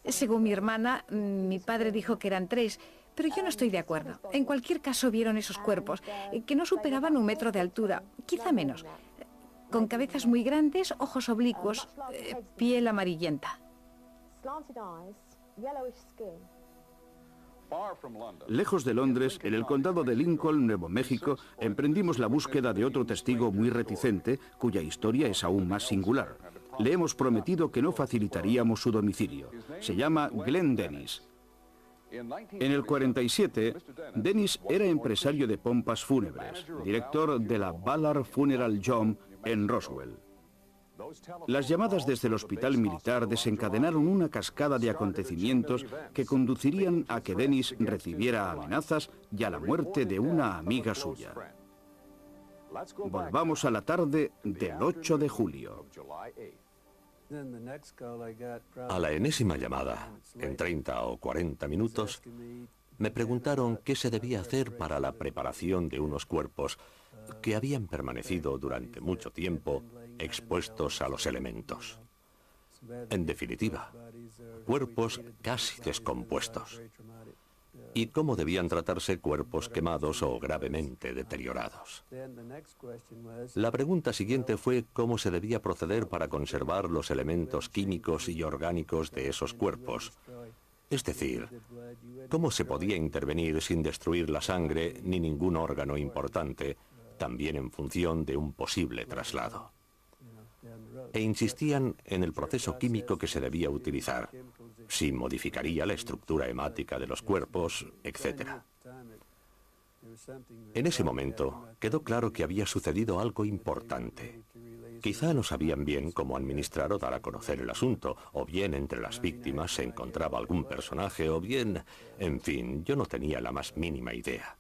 Según mi hermana, mi padre dijo que eran 3, pero yo no estoy de acuerdo. En cualquier caso vieron esos cuerpos, que no superaban 1 metro de altura, quizá menos, con cabezas muy grandes, ojos oblicuos, piel amarillenta. Lejos de Londres, en el condado de Lincoln, Nuevo México, emprendimos la búsqueda de otro testigo muy reticente, cuya historia es aún más singular. Le hemos prometido que no facilitaríamos su domicilio. Se llama Glenn Dennis. En el 47, Dennis era empresario de pompas fúnebres, director de la Ballard Funeral Home en Roswell. Las llamadas desde el hospital militar desencadenaron una cascada de acontecimientos que conducirían a que Dennis recibiera amenazas y a la muerte de una amiga suya. Volvamos a la tarde del 8 de julio. A la enésima llamada, en 30 o 40 minutos, me preguntaron qué se debía hacer para la preparación de unos cuerpos que habían permanecido durante mucho tiempo expuestos a los elementos. En definitiva, cuerpos casi descompuestos. Y cómo debían tratarse cuerpos quemados o gravemente deteriorados. La pregunta siguiente fue cómo se debía proceder para conservar los elementos químicos y orgánicos de esos cuerpos. Es decir, cómo se podía intervenir sin destruir la sangre ni ningún órgano importante, también en función de un posible traslado. E insistían en el proceso químico que se debía utilizar, si modificaría la estructura hemática de los cuerpos, etc. En ese momento quedó claro que había sucedido algo importante. Quizá no sabían bien cómo administrar o dar a conocer el asunto, o bien entre las víctimas se encontraba algún personaje, o bien, en fin, yo no tenía la más mínima idea.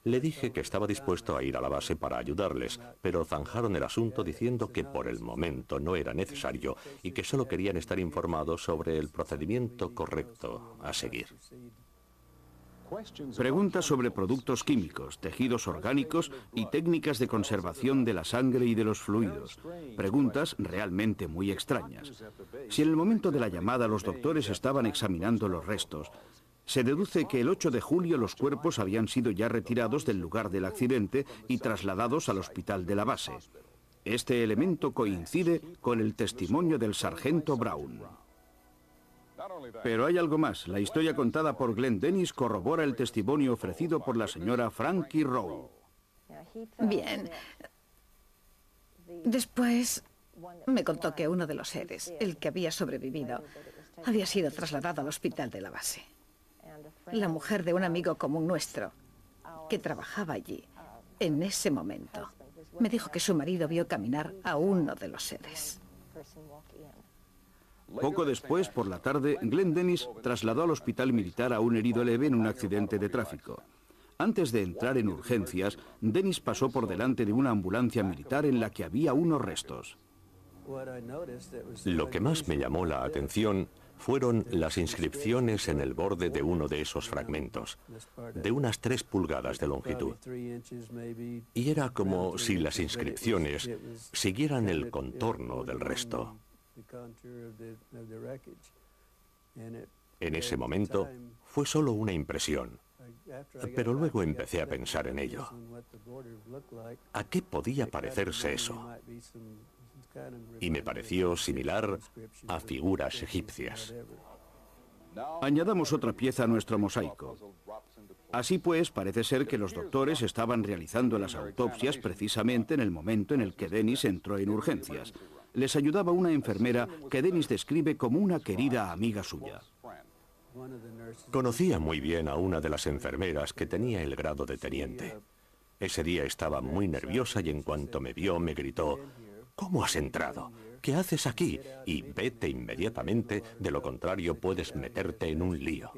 Le dije que estaba dispuesto a ir a la base para ayudarles, pero zanjaron el asunto diciendo que por el momento no era necesario y que solo querían estar informados sobre el procedimiento correcto a seguir. Preguntas sobre productos químicos, tejidos orgánicos y técnicas de conservación de la sangre y de los fluidos. Preguntas realmente muy extrañas. Si en el momento de la llamada los doctores estaban examinando los restos, se deduce que el 8 de julio los cuerpos habían sido ya retirados del lugar del accidente y trasladados al hospital de la base. Este elemento coincide con el testimonio del sargento Brown. Pero hay algo más. La historia contada por Glenn Dennis corrobora el testimonio ofrecido por la señora Frankie Rowe. Bien. Después me contó que uno de los seres, el que había sobrevivido, había sido trasladado al hospital de la base. La mujer de un amigo común nuestro, que trabajaba allí, en ese momento, me dijo que su marido vio caminar a uno de los seres. Poco después, por la tarde, Glenn Dennis trasladó al hospital militar a un herido leve en un accidente de tráfico. Antes de entrar en urgencias, Dennis pasó por delante de una ambulancia militar en la que había unos restos. Lo que más me llamó la atención fueron las inscripciones en el borde de uno de esos fragmentos, de unas 3 pulgadas de longitud. Y era como si las inscripciones siguieran el contorno del resto. En ese momento fue solo una impresión, pero luego empecé a pensar en ello. ¿A qué podía parecerse eso? Y me pareció similar a figuras egipcias. Añadamos otra pieza a nuestro mosaico. Así pues, parece ser que los doctores estaban realizando las autopsias precisamente en el momento en el que Dennis entró en urgencias. Les ayudaba una enfermera que Dennis describe como una querida amiga suya. Conocía muy bien a una de las enfermeras que tenía el grado de teniente. Ese día estaba muy nerviosa y en cuanto me vio me gritó: «¿Cómo has entrado? ¿Qué haces aquí? Y vete inmediatamente, de lo contrario puedes meterte en un lío».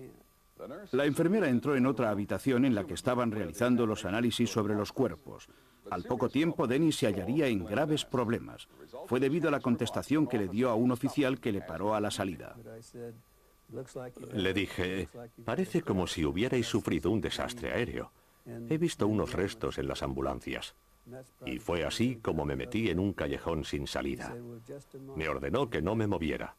La enfermera entró en otra habitación en la que estaban realizando los análisis sobre los cuerpos. Al poco tiempo, Dennis se hallaría en graves problemas. Fue debido a la contestación que le dio a un oficial que le paró a la salida. Le dije: «Parece como si hubierais sufrido un desastre aéreo. He visto unos restos en las ambulancias». Y fue así como me metí en un callejón sin salida. Me ordenó que no me moviera.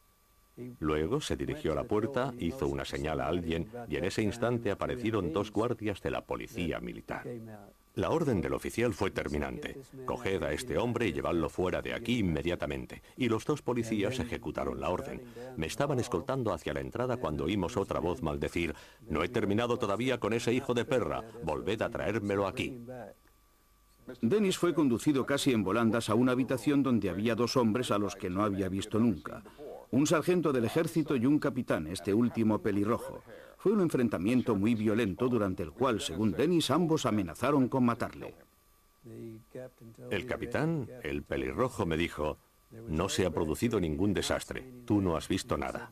Luego se dirigió a la puerta, hizo una señal a alguien y en ese instante aparecieron 2 guardias de la policía militar. La orden del oficial fue terminante: «Coged a este hombre y llevadlo fuera de aquí inmediatamente». Y los 2 policías ejecutaron la orden. Me estaban escoltando hacia la entrada cuando oímos otra voz maldecir: «No he terminado todavía con ese hijo de perra. Volved a traérmelo aquí». Dennis fue conducido casi en volandas a una habitación donde había 2 hombres a los que no había visto nunca. Un sargento del ejército y un capitán, este último pelirrojo. Fue un enfrentamiento muy violento durante el cual, según Dennis, ambos amenazaron con matarle. El capitán, el pelirrojo, me dijo: «No se ha producido ningún desastre. Tú no has visto nada.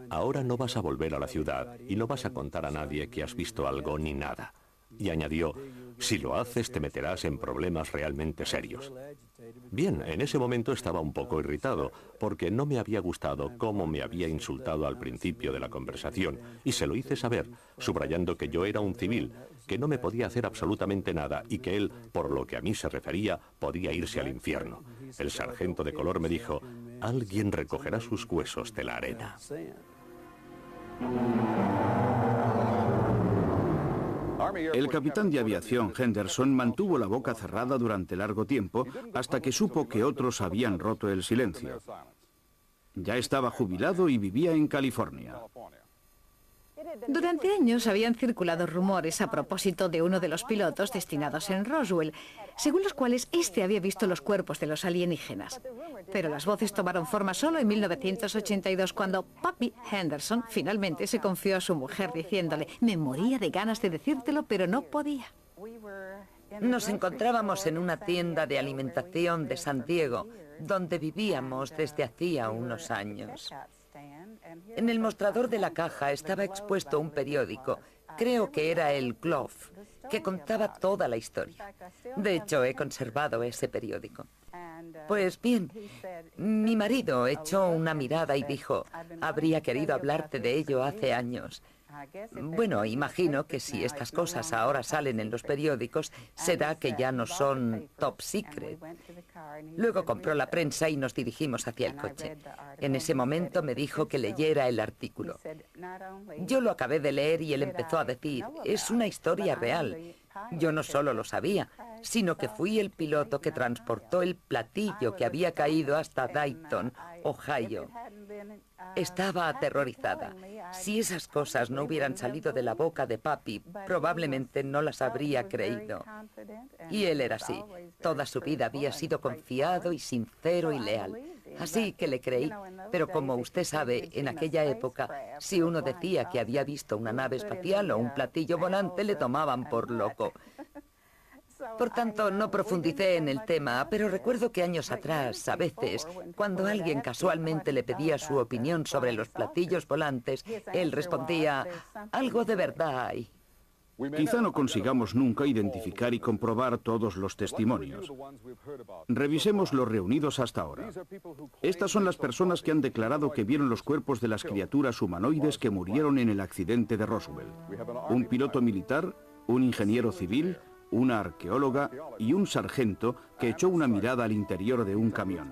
Ahora no vas a volver a la ciudad y no vas a contar a nadie que has visto algo ni nada». Y añadió: «Si lo haces, te meterás en problemas realmente serios». Bien, en ese momento estaba un poco irritado, porque no me había gustado cómo me había insultado al principio de la conversación, y se lo hice saber, subrayando que yo era un civil, que no me podía hacer absolutamente nada, y que él, por lo que a mí se refería, podía irse al infierno. El sargento de color me dijo: «Alguien recogerá sus huesos de la arena». El capitán de aviación Henderson mantuvo la boca cerrada durante largo tiempo hasta que supo que otros habían roto el silencio. Ya estaba jubilado y vivía en California. Durante años habían circulado rumores a propósito de uno de los pilotos destinados en Roswell, según los cuales este había visto los cuerpos de los alienígenas. Pero las voces tomaron forma solo en 1982, cuando Pappy Henderson finalmente se confió a su mujer diciéndole: «Me moría de ganas de decírtelo, pero no podía». Nos encontrábamos en una tienda de alimentación de San Diego, donde vivíamos desde hacía unos años. En el mostrador de la caja estaba expuesto un periódico, creo que era el Globe, que contaba toda la historia. De hecho, he conservado ese periódico. Pues bien, mi marido echó una mirada y dijo: «Habría querido hablarte de ello hace años». Bueno, imagino que si estas cosas ahora salen en los periódicos, será que ya no son top secret. Luego compró la prensa y nos dirigimos hacia el coche. En ese momento me dijo que leyera el artículo. Yo lo acabé de leer y él empezó a decir: «Es una historia real». Yo no solo lo sabía, sino que fui el piloto que transportó el platillo que había caído hasta Dayton, Ohio. Estaba aterrorizada. Si esas cosas no hubieran salido de la boca de Papi, probablemente no las habría creído. Y él era así. Toda su vida había sido confiado y sincero y leal. Así que le creí. Pero como usted sabe, en aquella época, si uno decía que había visto una nave espacial o un platillo volante, le tomaban por loco. Por tanto, no profundicé en el tema, pero recuerdo que años atrás, a veces, cuando alguien casualmente le pedía su opinión sobre los platillos volantes, él respondía: «Algo de verdad hay». Quizá no consigamos nunca identificar y comprobar todos los testimonios. Revisemos los reunidos hasta ahora. Estas son las personas que han declarado que vieron los cuerpos de las criaturas humanoides que murieron en el accidente de Roswell. Un piloto militar, un ingeniero civil, una arqueóloga y un sargento que echó una mirada al interior de un camión.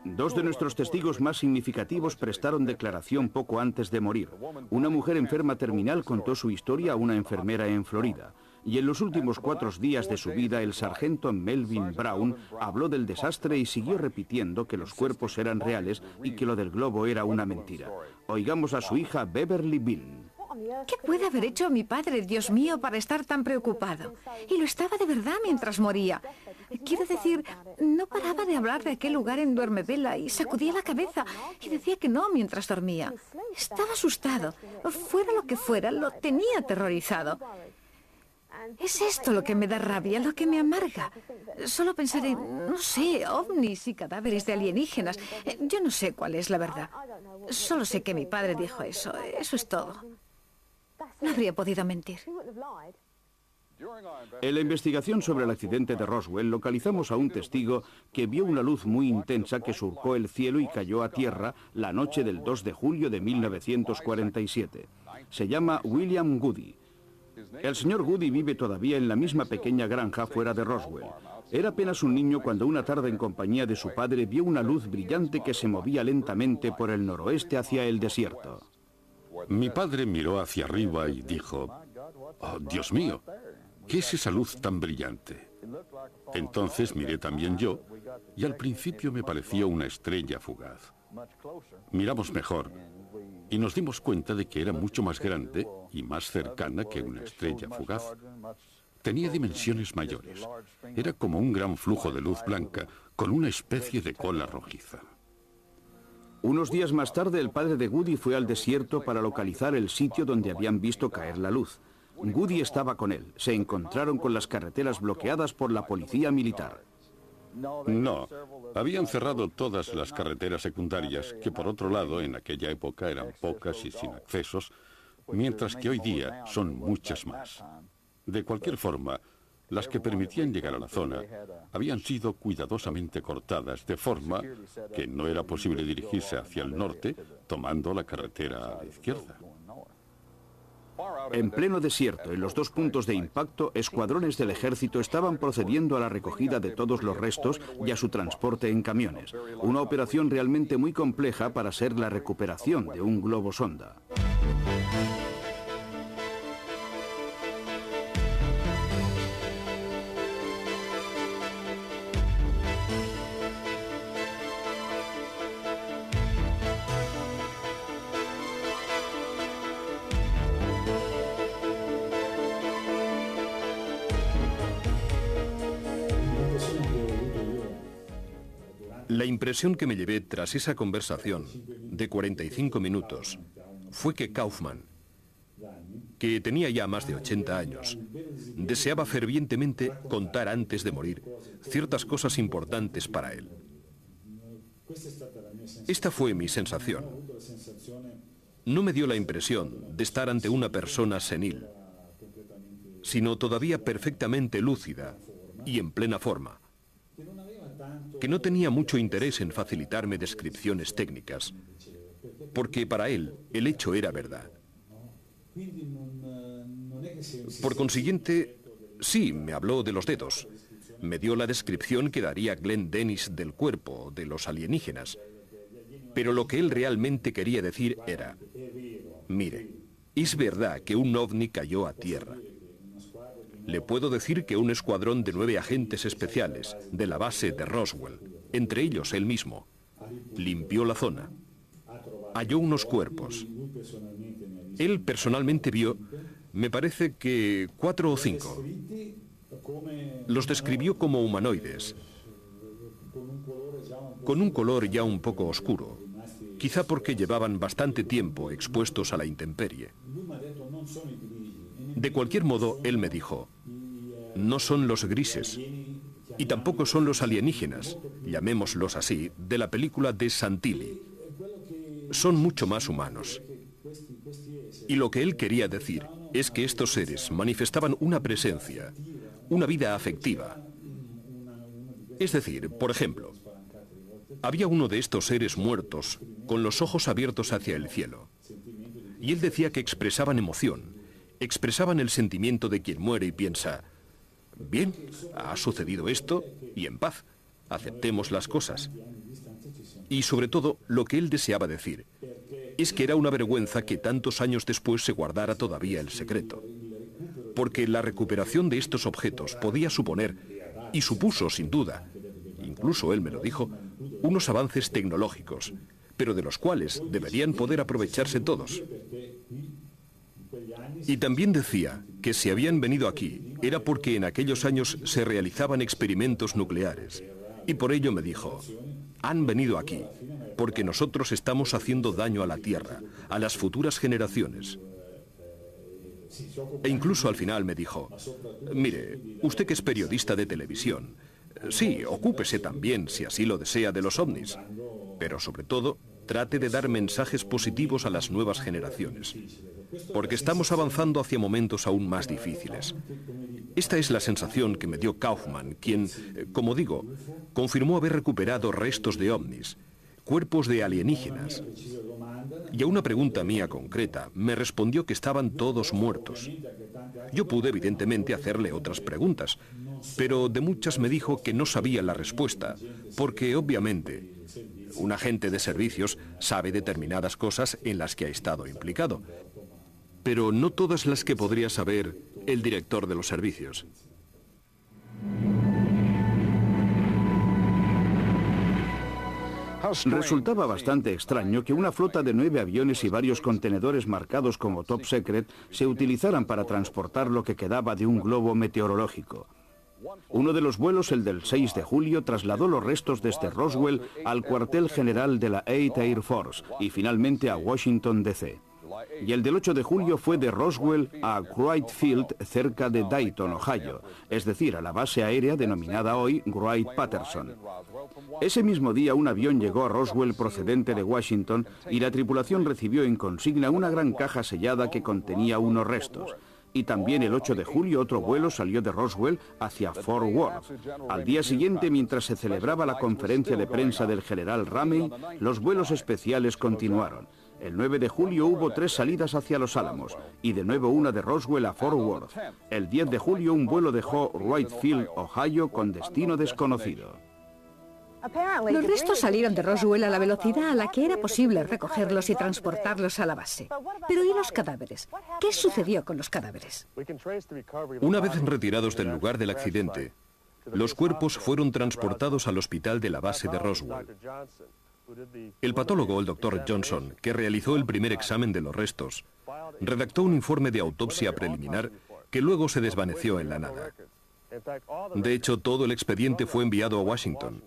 Dos de nuestros testigos más significativos prestaron declaración poco antes de morir. Una mujer enferma terminal contó su historia a una enfermera en Florida. Y en los últimos 4 días de su vida, el sargento Melvin Brown habló del desastre y siguió repitiendo que los cuerpos eran reales y que lo del globo era una mentira. Oigamos a su hija Beverly Bean. ¿Qué puede haber hecho mi padre, Dios mío, para estar tan preocupado? Y lo estaba de verdad mientras moría. Quiero decir, no paraba de hablar de aquel lugar en Duermevela y sacudía la cabeza y decía que no mientras dormía. Estaba asustado. Fuera lo que fuera, lo tenía aterrorizado. Es esto lo que me da rabia, lo que me amarga. Solo pensar en, no sé, ovnis y cadáveres de alienígenas. Yo no sé cuál es la verdad. Solo sé que mi padre dijo eso. Eso es todo. No habría podido mentir. En la investigación sobre el accidente de Roswell localizamos a un testigo que vio una luz muy intensa que surcó el cielo y cayó a tierra la noche del 2 de julio de 1947. Se llama William Goody. El señor Goody vive todavía en la misma pequeña granja fuera de Roswell. Era apenas un niño cuando una tarde en compañía de su padre vio una luz brillante que se movía lentamente por el noroeste hacia el desierto. Mi padre miró hacia arriba y dijo, «Oh, Dios mío, ¿qué es esa luz tan brillante?» Entonces miré también yo, y al principio me pareció una estrella fugaz. Miramos mejor, y nos dimos cuenta de que era mucho más grande y más cercana que una estrella fugaz. Tenía dimensiones mayores. Era como un gran flujo de luz blanca, con una especie de cola rojiza. Unos días más tarde, el padre de Goody fue al desierto para localizar el sitio donde habían visto caer la luz. Goody estaba con él. Se encontraron con las carreteras bloqueadas por la policía militar. No, habían cerrado todas las carreteras secundarias, que por otro lado en aquella época eran pocas y sin accesos, mientras que hoy día son muchas más. De cualquier forma, las que permitían llegar a la zona habían sido cuidadosamente cortadas, de forma que no era posible dirigirse hacia el norte tomando la carretera a la izquierda. En pleno desierto, en los 2 puntos de impacto, escuadrones del ejército estaban procediendo a la recogida de todos los restos y a su transporte en camiones. Una operación realmente muy compleja para ser la recuperación de un globo sonda. La impresión que me llevé tras esa conversación de 45 minutos fue que Kaufman, que tenía ya más de 80 años, deseaba fervientemente contar antes de morir ciertas cosas importantes para él. Esta fue mi sensación. No me dio la impresión de estar ante una persona senil, sino todavía perfectamente lúcida y en plena forma, que no tenía mucho interés en facilitarme descripciones técnicas, porque para él el hecho era verdad. Por consiguiente, sí, me habló de los dedos. Me dio la descripción que daría Glenn Dennis del cuerpo, de los alienígenas. Pero lo que él realmente quería decir era, mire, es verdad que un ovni cayó a tierra. Le puedo decir que un escuadrón de 9 agentes especiales de la base de Roswell, entre ellos él mismo, limpió la zona, halló unos cuerpos. Él personalmente vio, me parece que 4 o 5. Los describió como humanoides, con un color ya un poco oscuro, quizá porque llevaban bastante tiempo expuestos a la intemperie. De cualquier modo, él me dijo, no son los grises, y tampoco son los alienígenas, llamémoslos así, de la película de Santilli. Son mucho más humanos. Y lo que él quería decir es que estos seres manifestaban una presencia, una vida afectiva. Es decir, por ejemplo, había uno de estos seres muertos con los ojos abiertos hacia el cielo. Y él decía que expresaban emoción, expresaban el sentimiento de quien muere y piensa, bien, ha sucedido esto y en paz, aceptemos las cosas. Y sobre todo, lo que él deseaba decir es que era una vergüenza que tantos años después se guardara todavía el secreto. Porque la recuperación de estos objetos podía suponer, y supuso sin duda, incluso él me lo dijo, unos avances tecnológicos, pero de los cuales deberían poder aprovecharse todos. Y también decía que si habían venido aquí era porque en aquellos años se realizaban experimentos nucleares. Y por ello me dijo, han venido aquí porque nosotros estamos haciendo daño a la Tierra, a las futuras generaciones. E incluso al final me dijo, mire, usted que es periodista de televisión, sí, ocúpese también, si así lo desea, de los ovnis, pero sobre todo, trate de dar mensajes positivos a las nuevas generaciones, porque estamos avanzando hacia momentos aún más difíciles. Esta es la sensación que me dio Kaufman, quien, como digo, confirmó haber recuperado restos de ovnis, cuerpos de alienígenas. Y a una pregunta mía concreta, me respondió que estaban todos muertos. Yo pude, evidentemente, hacerle otras preguntas, pero de muchas me dijo que no sabía la respuesta, porque, obviamente, un agente de servicios sabe determinadas cosas en las que ha estado implicado, pero no todas las que podría saber el director de los servicios. Resultaba bastante extraño que una flota de 9 aviones y varios contenedores marcados como Top Secret se utilizaran para transportar lo que quedaba de un globo meteorológico. Uno de los vuelos, el del 6 de julio, trasladó los restos desde Roswell al cuartel general de la 8th Air Force y finalmente a Washington, D.C. Y el del 8 de julio fue de Roswell a Wright Field, cerca de Dayton, Ohio, es decir, a la base aérea denominada hoy Wright-Patterson. Ese mismo día un avión llegó a Roswell procedente de Washington y la tripulación recibió en consigna una gran caja sellada que contenía unos restos. Y también el 8 de julio otro vuelo salió de Roswell hacia Fort Worth. Al día siguiente, mientras se celebraba la conferencia de prensa del general Ramey, los vuelos especiales continuaron. El 9 de julio hubo 3 salidas hacia Los Álamos y de nuevo una de Roswell a Fort Worth. El 10 de julio un vuelo dejó Wright Field, Ohio, con destino desconocido. Los restos salieron de Roswell a la velocidad a la que era posible recogerlos y transportarlos a la base. Pero ¿y los cadáveres? ¿Qué sucedió con los cadáveres? Una vez retirados del lugar del accidente, los cuerpos fueron transportados al hospital de la base de Roswell. El patólogo, el Dr. Johnson, que realizó el primer examen de los restos, redactó un informe de autopsia preliminar que luego se desvaneció en la nada. De hecho, todo el expediente fue enviado a Washington.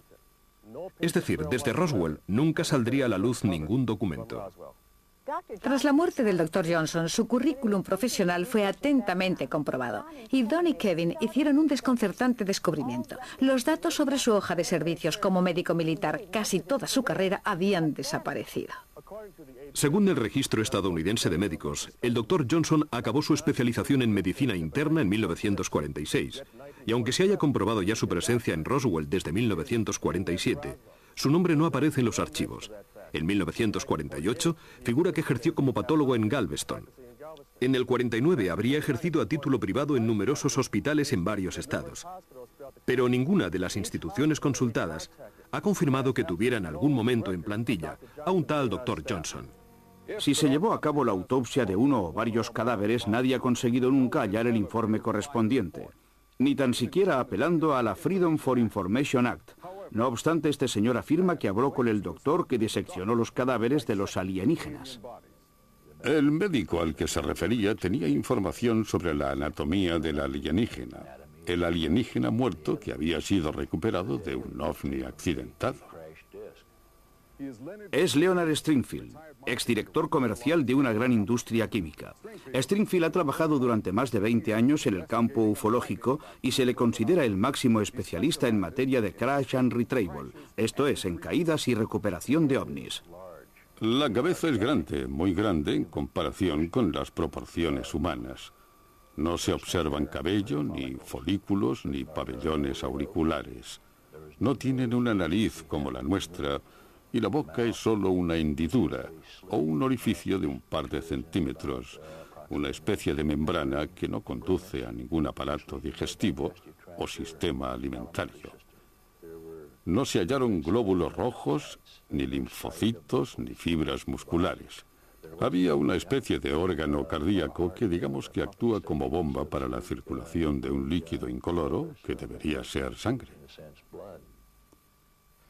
Es decir, desde Roswell nunca saldría a la luz ningún documento. Tras la muerte del Dr. Johnson, su currículum profesional fue atentamente comprobado y Don y Kevin hicieron un desconcertante descubrimiento. Los datos sobre su hoja de servicios como médico militar, casi toda su carrera, habían desaparecido. Según el registro estadounidense de médicos, el Dr. Johnson acabó su especialización en medicina interna en 1946, y aunque se haya comprobado ya su presencia en Roswell desde 1947, su nombre no aparece en los archivos. En 1948 figura que ejerció como patólogo en Galveston. En el 49 habría ejercido a título privado en numerosos hospitales en varios estados. Pero ninguna de las instituciones consultadas ha confirmado que tuviera en algún momento en plantilla a un tal Dr. Johnson. Si se llevó a cabo la autopsia de uno o varios cadáveres, nadie ha conseguido nunca hallar el informe correspondiente, ni tan siquiera apelando a la Freedom for Information Act. No obstante, este señor afirma que habló con el doctor que diseccionó los cadáveres de los alienígenas. El médico al que se refería tenía información sobre la anatomía del alienígena, el alienígena muerto que había sido recuperado de un ovni accidentado. Es Leonard Stringfield, exdirector comercial de una gran industria química. Stringfield ha trabajado durante más de 20 años en el campo ufológico y se le considera el máximo especialista en materia de crash and retrieval, esto es, en caídas y recuperación de ovnis. La cabeza es grande, muy grande en comparación con las proporciones humanas. No se observan cabello, ni folículos, ni pabellones auriculares. No tienen una nariz como la nuestra y la boca es solo una hendidura o un orificio de un par de centímetros, una especie de membrana que no conduce a ningún aparato digestivo o sistema alimentario. No se hallaron glóbulos rojos, ni linfocitos, ni fibras musculares. Había una especie de órgano cardíaco que digamos que actúa como bomba para la circulación de un líquido incoloro que debería ser sangre.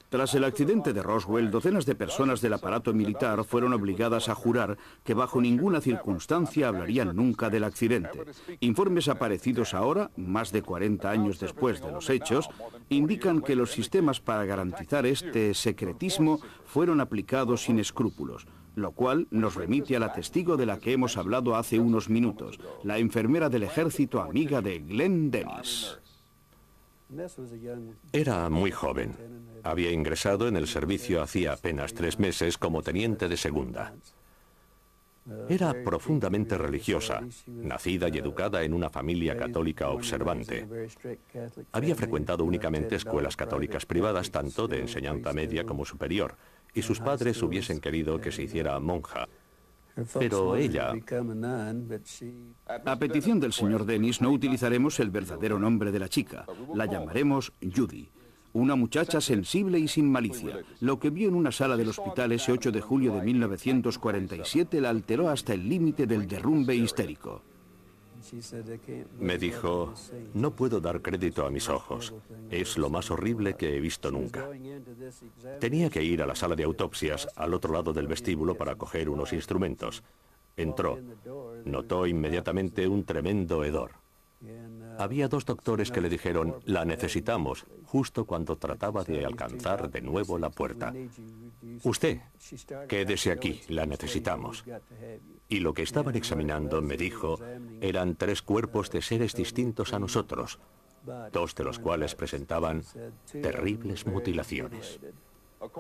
Tras el accidente de Roswell, docenas de personas del aparato militar fueron obligadas a jurar que bajo ninguna circunstancia hablarían nunca del accidente. Informes aparecidos ahora, más de 40 años después de los hechos, indican que los sistemas para garantizar este secretismo fueron aplicados sin escrúpulos, lo cual nos remite a la testigo de la que hemos hablado hace unos minutos, la enfermera del ejército amiga de Glenn Dennis. Era muy joven. Había ingresado en el servicio hacía apenas 3 meses como teniente de segunda. Era profundamente religiosa, nacida y educada en una familia católica observante. Había frecuentado únicamente escuelas católicas privadas, tanto de enseñanza media como superior, y sus padres hubiesen querido que se hiciera monja. Pero ella... A petición del señor Dennis, no utilizaremos el verdadero nombre de la chica. La llamaremos Judy. Una muchacha sensible y sin malicia. Lo que vio en una sala del hospital ese 8 de julio de 1947 la alteró hasta el límite del derrumbe histérico. Me dijo, no puedo dar crédito a mis ojos. Es lo más horrible que he visto nunca. Tenía que ir a la sala de autopsias al otro lado del vestíbulo para coger unos instrumentos. Entró. Notó inmediatamente un tremendo hedor. Había 2 doctores que le dijeron, la necesitamos, justo cuando trataba de alcanzar de nuevo la puerta. Usted, quédese aquí, la necesitamos. Y lo que estaban examinando, me dijo, eran 3 cuerpos de seres distintos a nosotros, 2 de los cuales presentaban terribles mutilaciones.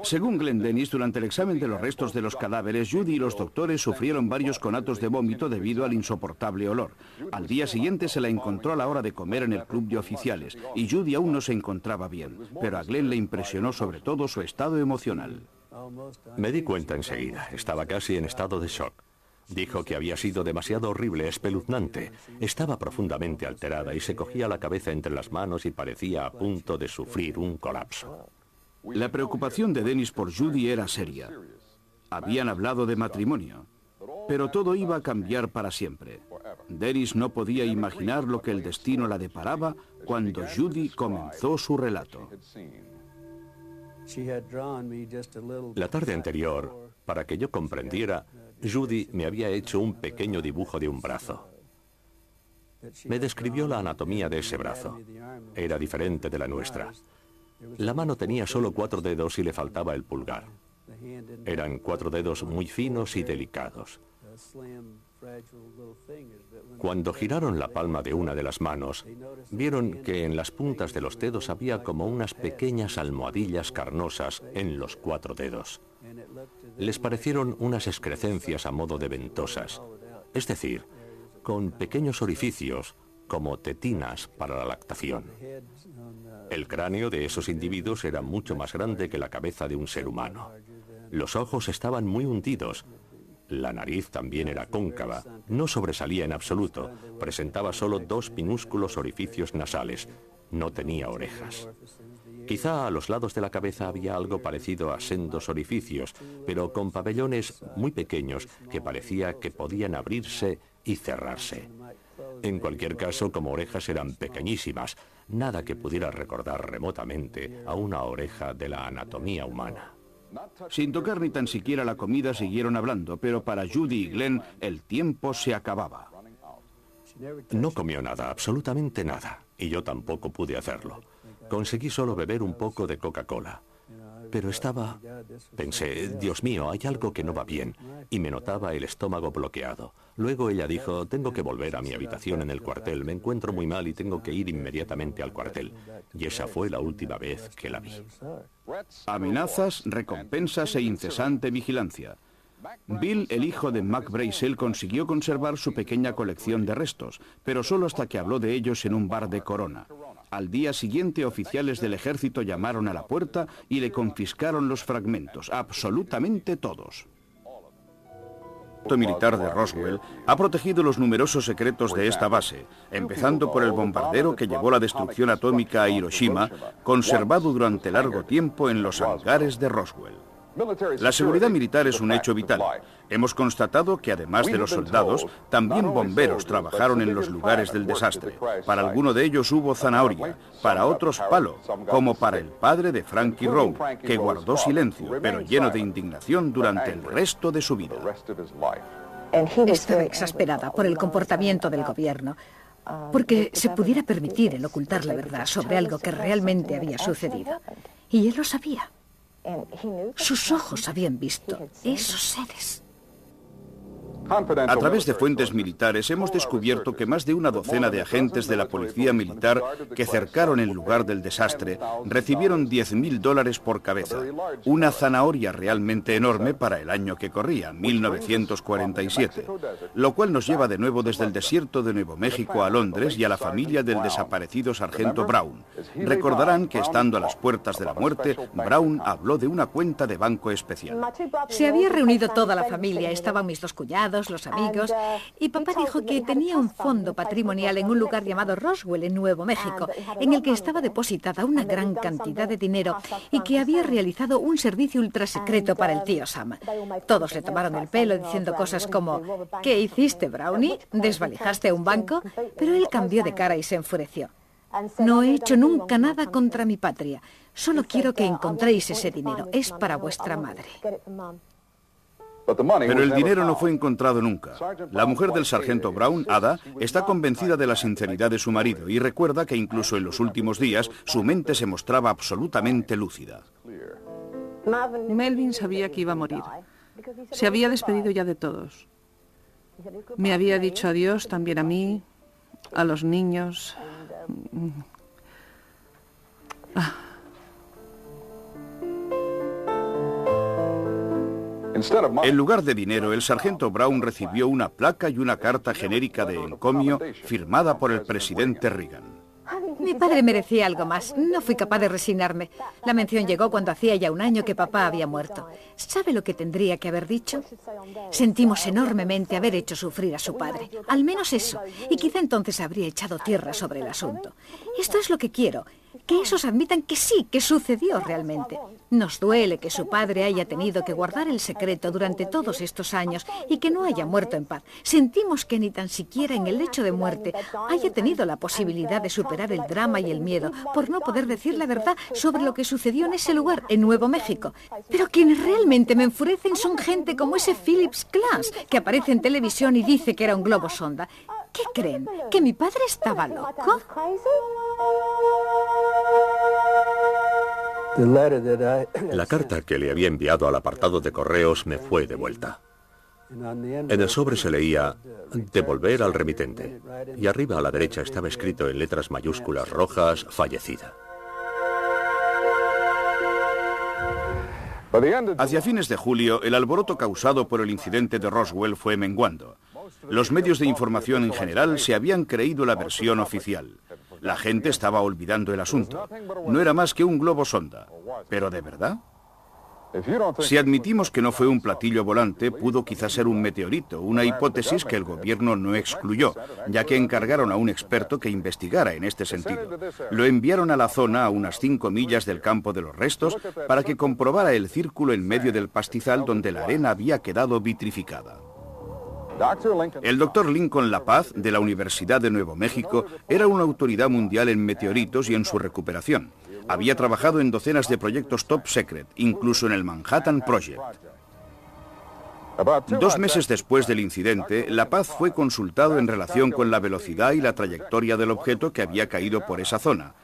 Según Glenn Dennis, durante el examen de los restos de los cadáveres, Judy y los doctores sufrieron varios conatos de vómito debido al insoportable olor. Al día siguiente se la encontró a la hora de comer en el club de oficiales, y Judy aún no se encontraba bien, pero a Glenn le impresionó sobre todo su estado emocional. Me di cuenta enseguida, estaba casi en estado de shock. Dijo que había sido demasiado horrible, espeluznante. Estaba profundamente alterada y se cogía la cabeza entre las manos y parecía a punto de sufrir un colapso. La preocupación de Dennis por Judy era seria. Habían hablado de matrimonio, pero todo iba a cambiar para siempre. Dennis no podía imaginar lo que el destino la deparaba cuando Judy comenzó su relato. La tarde anterior, para que yo comprendiera, Judy me había hecho un pequeño dibujo de un brazo. Me describió la anatomía de ese brazo. Era diferente de la nuestra. La mano tenía solo 4 dedos y le faltaba el pulgar. Eran 4 dedos muy finos y delicados. Cuando giraron la palma de una de las manos, vieron que en las puntas de los dedos había como unas pequeñas almohadillas carnosas en los 4 dedos. Les parecieron unas excrescencias a modo de ventosas, es decir, con pequeños orificios como tetinas para la lactación. El cráneo de esos individuos era mucho más grande que la cabeza de un ser humano. Los ojos estaban muy hundidos. La nariz también era cóncava, no sobresalía en absoluto, presentaba solo 2 minúsculos orificios nasales, no tenía orejas. Quizá a los lados de la cabeza había algo parecido a sendos orificios, pero con pabellones muy pequeños que parecía que podían abrirse y cerrarse. En cualquier caso, como orejas eran pequeñísimas, nada que pudiera recordar remotamente a una oreja de la anatomía humana. Sin tocar ni tan siquiera la comida siguieron hablando, pero para Judy y Glenn el tiempo se acababa. No comió nada, absolutamente nada, y yo tampoco pude hacerlo. Conseguí solo beber un poco de Coca-Cola. Pero pensé, Dios mío, hay algo que no va bien, y me notaba el estómago bloqueado. Luego ella dijo, tengo que volver a mi habitación en el cuartel, me encuentro muy mal y tengo que ir inmediatamente al cuartel. Y esa fue la última vez que la vi. Amenazas, recompensas e incesante vigilancia. Bill, el hijo de Mac Brazel, consiguió conservar su pequeña colección de restos, pero solo hasta que habló de ellos en un bar de Corona. Al día siguiente, oficiales del ejército llamaron a la puerta y le confiscaron los fragmentos, absolutamente todos. El militar de Roswell ha protegido los numerosos secretos de esta base, empezando por el bombardero que llevó la destrucción atómica a Hiroshima, conservado durante largo tiempo en los hangares de Roswell. La seguridad militar es un hecho vital. Hemos constatado que además de los soldados, también bomberos trabajaron en los lugares del desastre. Para alguno de ellos hubo zanahoria, para otros palo, como para el padre de Frankie Rowe, que guardó silencio, pero lleno de indignación durante el resto de su vida. Estaba exasperada por el comportamiento del gobierno, porque se pudiera permitir el ocultar la verdad sobre algo que realmente había sucedido. Y él lo sabía. Sus ojos habían visto esos seres. A través de fuentes militares hemos descubierto que más de una docena de agentes de la policía militar que cercaron el lugar del desastre recibieron $10.000 por cabeza, una zanahoria realmente enorme para el año que corría, 1947, lo cual nos lleva de nuevo desde el desierto de Nuevo México a Londres y a la familia del desaparecido sargento Brown. Recordarán que estando a las puertas de la muerte, Brown habló de una cuenta de banco especial. Se había reunido toda la familia, estaban mis dos cuñados, los amigos, y papá dijo que tenía un fondo patrimonial en un lugar llamado Roswell, en Nuevo México, en el que estaba depositada una gran cantidad de dinero y que había realizado un servicio ultrasecreto para el tío Sam. Todos le tomaron el pelo diciendo cosas como: ¿qué hiciste, Brownie? ¿Desvalijaste un banco? Pero él cambió de cara y se enfureció. No he hecho nunca nada contra mi patria. Solo quiero que encontréis ese dinero. Es para vuestra madre. Pero el dinero no fue encontrado nunca. La mujer del sargento Brown, Ada, está convencida de la sinceridad de su marido y recuerda que incluso en los últimos días su mente se mostraba absolutamente lúcida. Melvin sabía que iba a morir. Se había despedido ya de todos. Me había dicho adiós también a mí, a los niños. En lugar de dinero, el sargento Brown recibió una placa y una carta genérica de encomio firmada por el presidente Reagan. Mi padre merecía algo más. No fui capaz de resignarme. La mención llegó cuando hacía ya un año que papá había muerto. ¿Sabe lo que tendría que haber dicho? Sentimos enormemente haber hecho sufrir a su padre. Al menos eso. Y quizá entonces habría echado tierra sobre el asunto. Esto es lo que quiero. Que esos admitan que sí, que sucedió realmente. Nos duele que su padre haya tenido que guardar el secreto durante todos estos años y que no haya muerto en paz. Sentimos que ni tan siquiera en el lecho de muerte haya tenido la posibilidad de superar el drama y el miedo por no poder decir la verdad sobre lo que sucedió en ese lugar, en Nuevo México. Pero quienes realmente me enfurecen son gente como ese Phillips Glass, que aparece en televisión y dice que era un globo sonda. ¿Qué creen? ¿Que mi padre estaba loco? La carta que le había enviado al apartado de correos me fue devuelta. En el sobre se leía: devolver al remitente. Y arriba a la derecha estaba escrito en letras mayúsculas rojas: fallecida. Hacia fines de julio, el alboroto causado por el incidente de Roswell fue menguando. Los medios de información en general se habían creído la versión oficial. La gente estaba olvidando el asunto. No era más que un globo sonda. ¿Pero de verdad? Si admitimos que no fue un platillo volante, pudo quizás ser un meteorito, una hipótesis que el gobierno no excluyó, ya que encargaron a un experto que investigara en este sentido. Lo enviaron a la zona a unas 5 millas del campo de los restos para que comprobara el círculo en medio del pastizal donde la arena había quedado vitrificada. El doctor Lincoln La Paz, de la Universidad de Nuevo México, era una autoridad mundial en meteoritos y en su recuperación. Había trabajado en docenas de proyectos top secret, incluso en el Manhattan Project. 2 meses después del incidente, La Paz fue consultado en relación con la velocidad y la trayectoria del objeto que había caído por esa zona.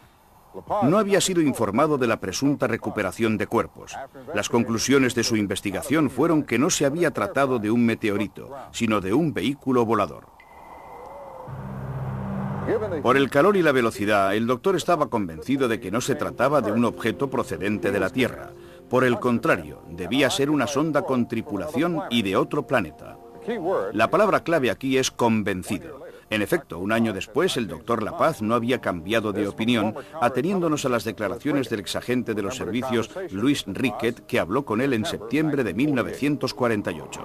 No había sido informado de la presunta recuperación de cuerpos. Las conclusiones de su investigación fueron que no se había tratado de un meteorito, sino de un vehículo volador. Por el calor y la velocidad, el doctor estaba convencido de que no se trataba de un objeto procedente de la Tierra. Por el contrario, debía ser una sonda con tripulación y de otro planeta. La palabra clave aquí es convencido. En efecto, un año después, el doctor La Paz no había cambiado de opinión, ateniéndonos a las declaraciones del exagente de los servicios Luis Riquet, que habló con él en septiembre de 1948.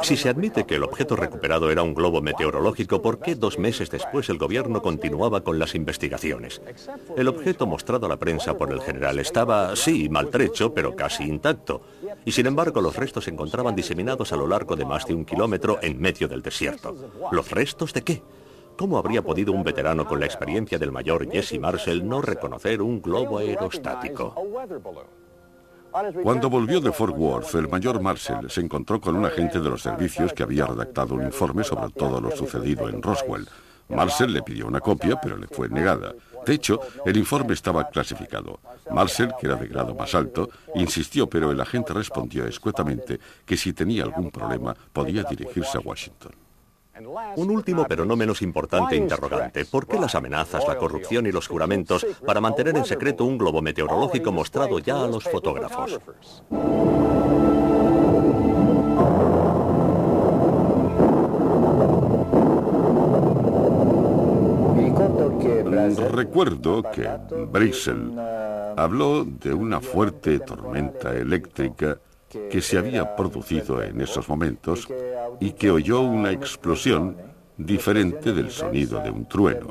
Si se admite que el objeto recuperado era un globo meteorológico, ¿por qué 2 meses después el gobierno continuaba con las investigaciones? El objeto mostrado a la prensa por el general estaba, sí, maltrecho, pero casi intacto. Y sin embargo, los restos se encontraban diseminados a lo largo de más de 1 kilómetro en medio del desierto. ¿Los restos de qué? ¿Cómo habría podido un veterano con la experiencia del mayor Jesse Marcel no reconocer un globo aerostático? Cuando volvió de Fort Worth, el mayor Marcel se encontró con un agente de los servicios que había redactado un informe sobre todo lo sucedido en Roswell. Marcel le pidió una copia, pero le fue negada. De hecho, el informe estaba clasificado. Marcel, que era de grado más alto, insistió, pero el agente respondió escuetamente que si tenía algún problema podía dirigirse a Washington. Un último pero no menos importante interrogante. ¿Por qué las amenazas, la corrupción y los juramentos para mantener en secreto un globo meteorológico mostrado ya a los fotógrafos? Recuerdo que Brazel habló de una fuerte tormenta eléctrica que se había producido en esos momentos y que oyó una explosión diferente del sonido de un trueno.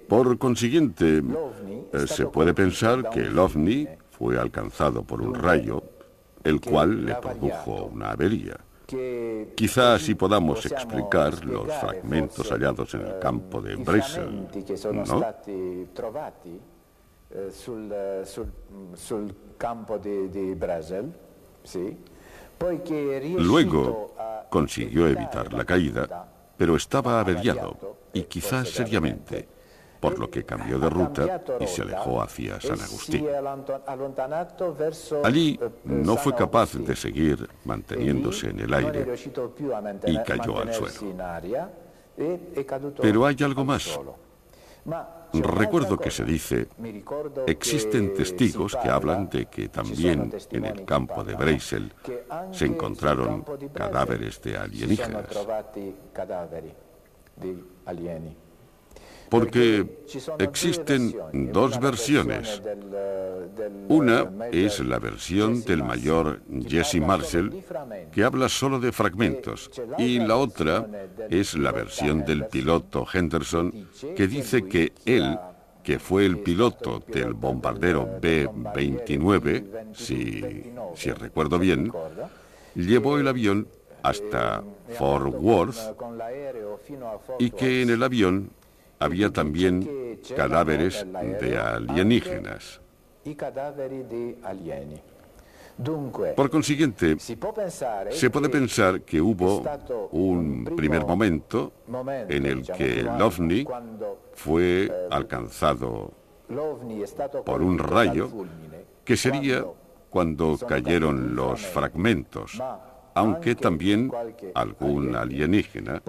Por consiguiente, se puede pensar que el ovni fue alcanzado por un rayo, el cual le produjo una avería. Quizá así podamos explicar los fragmentos hallados en el campo de Brazel, ¿no? Luego consiguió evitar la caída, pero estaba averiado, y quizás seriamente, por lo que cambió de ruta y se alejó hacia San Agustín. Allí no fue capaz de seguir manteniéndose en el aire y cayó al suelo. Pero hay algo más. Recuerdo que se dice, existen testigos que hablan de que también en el campo de Brazel se encontraron cadáveres de alienígenas. Porque existen 2 versiones. Una es la versión del mayor Jesse Marcel, que habla solo de fragmentos, y la otra es la versión del piloto Henderson, que dice que él, que fue el piloto del bombardero B-29, si recuerdo bien, llevó el avión hasta Fort Worth y que en el avión había también cadáveres de alienígenas. Por consiguiente, se puede pensar que hubo un primer momento en el que el ovni fue alcanzado por un rayo, que sería cuando cayeron los fragmentos, aunque también algún alienígena,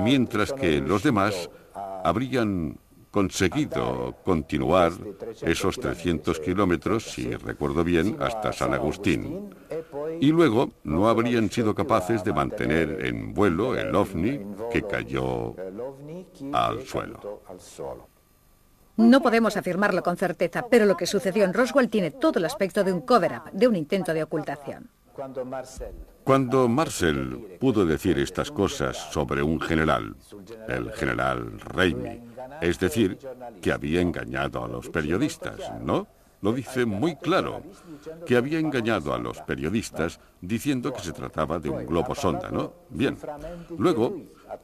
mientras que los demás habrían conseguido continuar esos 300 kilómetros, si recuerdo bien, hasta San Agustín. Y luego no habrían sido capaces de mantener en vuelo el ovni que cayó al suelo. No podemos afirmarlo con certeza, pero lo que sucedió en Roswell tiene todo el aspecto de un cover-up, de un intento de ocultación. Cuando Marcel pudo decir estas cosas sobre un general, el general Ramey, es decir, que había engañado a los periodistas, ¿no? Lo dice muy claro, que había engañado a los periodistas diciendo que se trataba de un globo sonda, ¿no? Bien. Luego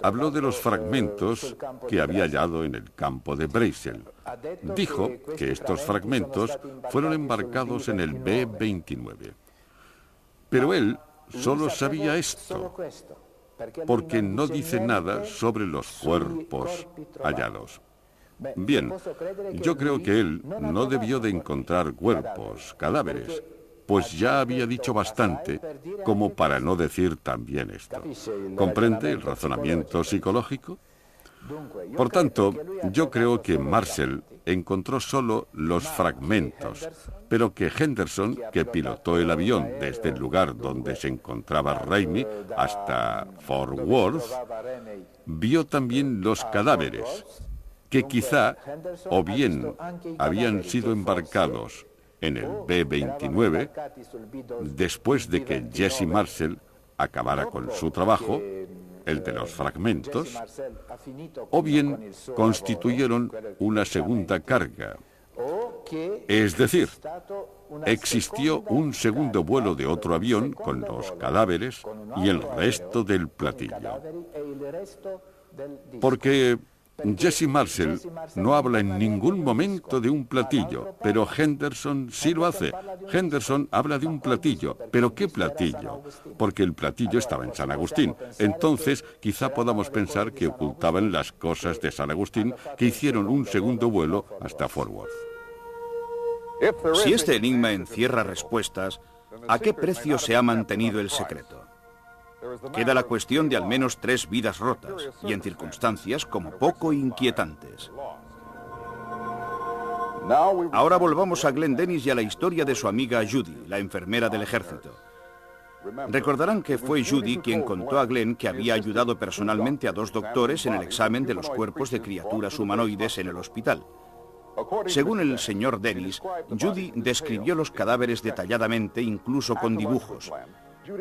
habló de los fragmentos que había hallado en el campo de Brazel. Dijo que estos fragmentos fueron embarcados en el B-29. Pero él solo sabía esto, porque no dice nada sobre los cuerpos hallados. Bien, yo creo que él no debió de encontrar cuerpos, cadáveres, pues ya había dicho bastante como para no decir también esto. ¿Comprende el razonamiento psicológico? Por tanto, yo creo que Marshall encontró solo los fragmentos, pero que Henderson, que pilotó el avión desde el lugar donde se encontraba Raimi hasta Fort Worth, vio también los cadáveres, que quizá o bien habían sido embarcados en el B-29 después de que Jesse Marshall acabara con su trabajo, el de los fragmentos, o bien constituyeron una segunda carga. Es decir, existió un segundo vuelo de otro avión con los cadáveres y el resto del platillo. Porque Jesse Marshall no habla en ningún momento de un platillo, pero Henderson sí lo hace. Henderson habla de un platillo, pero ¿qué platillo? Porque el platillo estaba en San Agustín. Entonces, quizá podamos pensar que ocultaban las cosas de San Agustín, que hicieron un segundo vuelo hasta Fort Worth. Si este enigma encierra respuestas, ¿a qué precio se ha mantenido el secreto? Queda la cuestión de al menos 3 vidas rotas, y en circunstancias como poco inquietantes. Ahora volvamos a Glenn Dennis y a la historia de su amiga Judy, la enfermera del ejército. Recordarán que fue Judy quien contó a Glenn que había ayudado personalmente a 2 doctores en el examen de los cuerpos de criaturas humanoides en el hospital. Según el señor Dennis, Judy describió los cadáveres detalladamente, incluso con dibujos.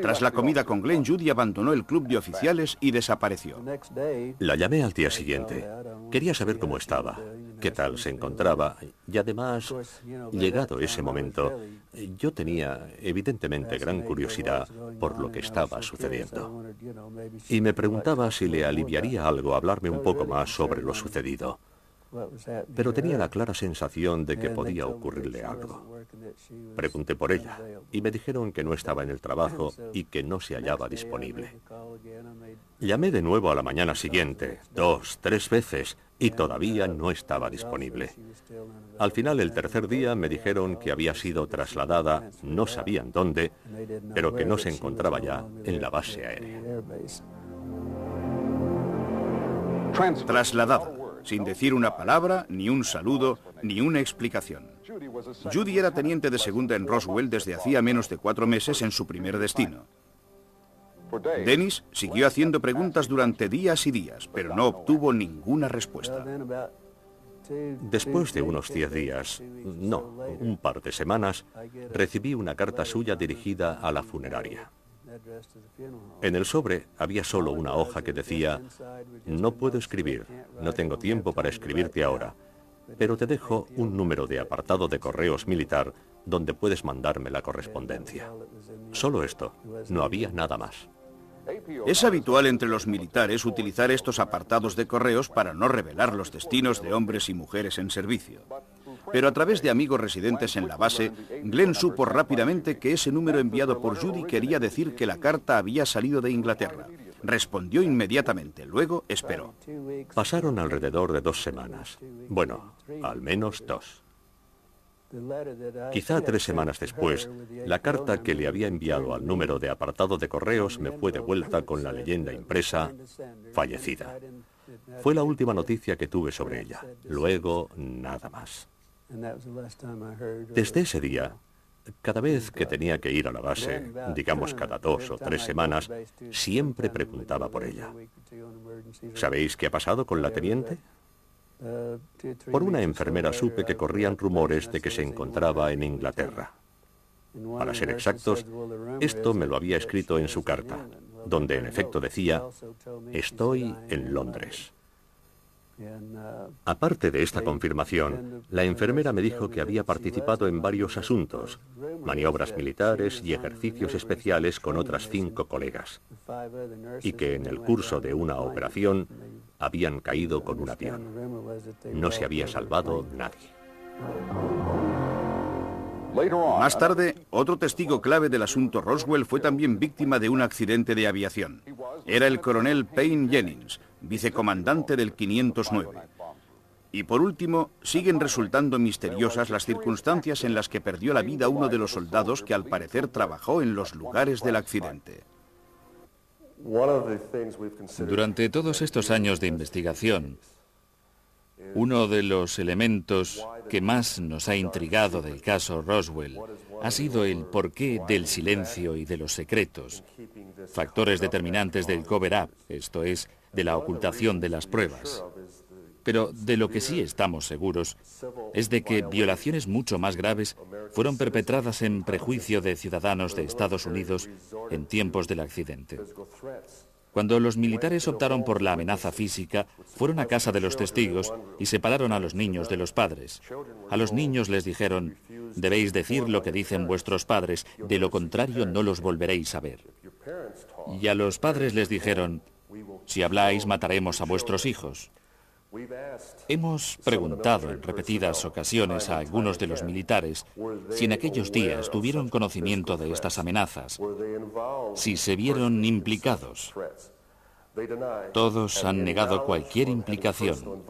Tras la comida con Glenn, Judy abandonó el club de oficiales y desapareció. La llamé al día siguiente. Quería saber cómo estaba, qué tal se encontraba, y además, llegado ese momento, yo tenía evidentemente gran curiosidad por lo que estaba sucediendo. Y me preguntaba si le aliviaría algo hablarme un poco más sobre lo sucedido. Pero tenía la clara sensación de que podía ocurrirle algo. Pregunté por ella y me dijeron que no estaba en el trabajo y que no se hallaba disponible. Llamé de nuevo a la mañana siguiente, 2, 3 veces, y todavía no estaba disponible. Al final, el tercer día, me dijeron que había sido trasladada, no sabían dónde, pero que no se encontraba ya en la base aérea. Trasladada, sin decir una palabra, ni un saludo, ni una explicación. Judy era teniente de segunda en Roswell desde hacía menos de 4 meses en su primer destino. Dennis siguió haciendo preguntas durante días y días, pero no obtuvo ninguna respuesta. Después de unos 10 días, no, un par de semanas, recibí una carta suya dirigida a la funeraria. En el sobre había solo una hoja que decía: no puedo escribir, no tengo tiempo para escribirte ahora, pero te dejo un número de apartado de correos militar donde puedes mandarme la correspondencia. Solo esto, no había nada más. Es habitual entre los militares utilizar estos apartados de correos para no revelar los destinos de hombres y mujeres en servicio. Pero a través de amigos residentes en la base, Glenn supo rápidamente que ese número enviado por Judy quería decir que la carta había salido de Inglaterra. Respondió inmediatamente, luego esperó. Pasaron alrededor de 2 semanas. Bueno, al menos 2. Quizá 3 semanas después, la carta que le había enviado al número de apartado de correos me fue devuelta con la leyenda impresa: fallecida. Fue la última noticia que tuve sobre ella. Luego, nada más. Desde ese día, cada vez que tenía que ir a la base, digamos cada 2 o 3 semanas, siempre preguntaba por ella. ¿Sabéis qué ha pasado con la teniente? Por una enfermera supe que corrían rumores de que se encontraba en Inglaterra. Para ser exactos, esto me lo había escrito en su carta, donde en efecto decía: estoy en Londres. Aparte de esta confirmación, la enfermera me dijo que había participado en varios asuntos, maniobras militares y ejercicios especiales con otras 5 colegas, y que en el curso de una operación habían caído con un avión. No se había salvado nadie. Más tarde, otro testigo clave del asunto Roswell fue también víctima de un accidente de aviación. Era el coronel Payne Jennings, vicecomandante del 509. Y por último, siguen resultando misteriosas las circunstancias en las que perdió la vida uno de los soldados que al parecer trabajó en los lugares del accidente. Durante todos estos años de investigación, uno de los elementos que más nos ha intrigado del caso Roswell ha sido el porqué del silencio y de los secretos, factores determinantes del cover-up, esto es, de la ocultación de las pruebas. Pero de lo que sí estamos seguros es de que violaciones mucho más graves fueron perpetradas en prejuicio de ciudadanos de Estados Unidos en tiempos del accidente. Cuando los militares optaron por la amenaza física, fueron a casa de los testigos y separaron a los niños de los padres. A los niños les dijeron, debéis decir lo que dicen vuestros padres, de lo contrario no los volveréis a ver. Y a los padres les dijeron, si habláis mataremos a vuestros hijos. Hemos preguntado en repetidas ocasiones a algunos de los militares si en aquellos días tuvieron conocimiento de estas amenazas, si se vieron implicados. Todos han negado cualquier implicación.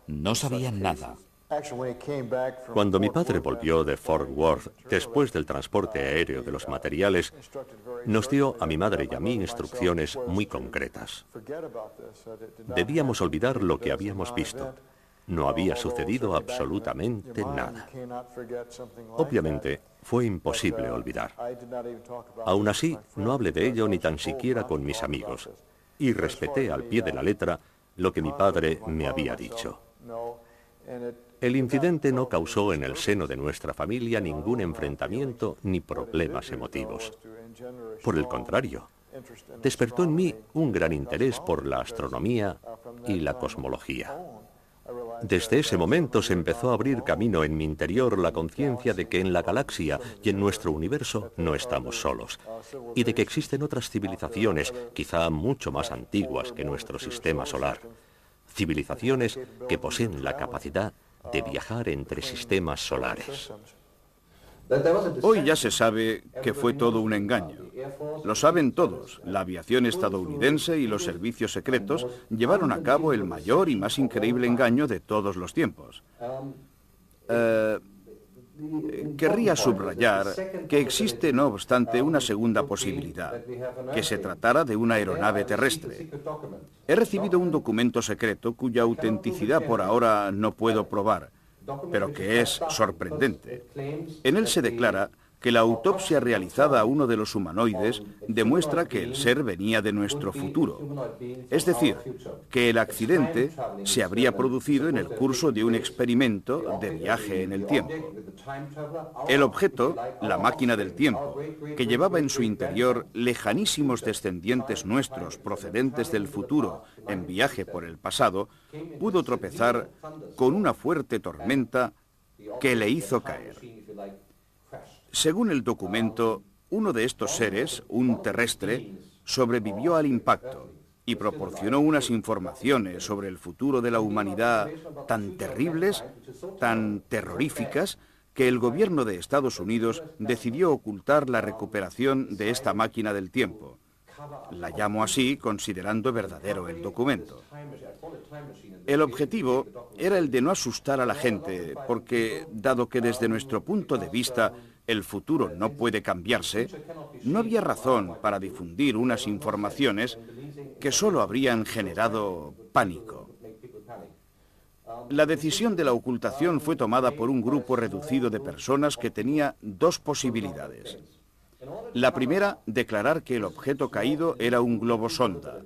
No sabían nada. Cuando mi padre volvió de Fort Worth, después del transporte aéreo de los materiales, nos dio a mi madre y a mí instrucciones muy concretas. Debíamos olvidar lo que habíamos visto. No había sucedido absolutamente nada. Obviamente, fue imposible olvidar. Aún así, no hablé de ello ni tan siquiera con mis amigos, y respeté al pie de la letra lo que mi padre me había dicho. El incidente no causó en el seno de nuestra familia ningún enfrentamiento ni problemas emotivos. Por el contrario, despertó en mí un gran interés por la astronomía y la cosmología. Desde ese momento se empezó a abrir camino en mi interior la conciencia de que en la galaxia y en nuestro universo no estamos solos, y de que existen otras civilizaciones, quizá mucho más antiguas que nuestro sistema solar. Civilizaciones que poseen la capacidad de viajar entre sistemas solares. Hoy ya se sabe que fue todo un engaño. Lo saben todos. La aviación estadounidense y los servicios secretos llevaron a cabo el mayor y más increíble engaño de todos los tiempos. Querría subrayar que existe, no obstante, una segunda posibilidad, que se tratara de una aeronave terrestre. He recibido un documento secreto cuya autenticidad por ahora no puedo probar, pero que es sorprendente. En él se declara que la autopsia realizada a uno de los humanoides demuestra que el ser venía de nuestro futuro. Es decir, que el accidente se habría producido en el curso de un experimento de viaje en el tiempo. El objeto, la máquina del tiempo, que llevaba en su interior lejanísimos descendientes nuestros procedentes del futuro en viaje por el pasado, pudo tropezar con una fuerte tormenta que le hizo caer. Según el documento, uno de estos seres, un terrestre, sobrevivió al impacto y proporcionó unas informaciones sobre el futuro de la humanidad tan terribles, tan terroríficas, que el gobierno de Estados Unidos decidió ocultar la recuperación de esta máquina del tiempo. La llamo así considerando verdadero el documento. El objetivo era el de no asustar a la gente, porque, dado que desde nuestro punto de vista el futuro no puede cambiarse, no había razón para difundir unas informaciones que solo habrían generado pánico. La decisión de la ocultación fue tomada por un grupo reducido de personas que tenía dos posibilidades. La primera, declarar que el objeto caído era un globo sonda,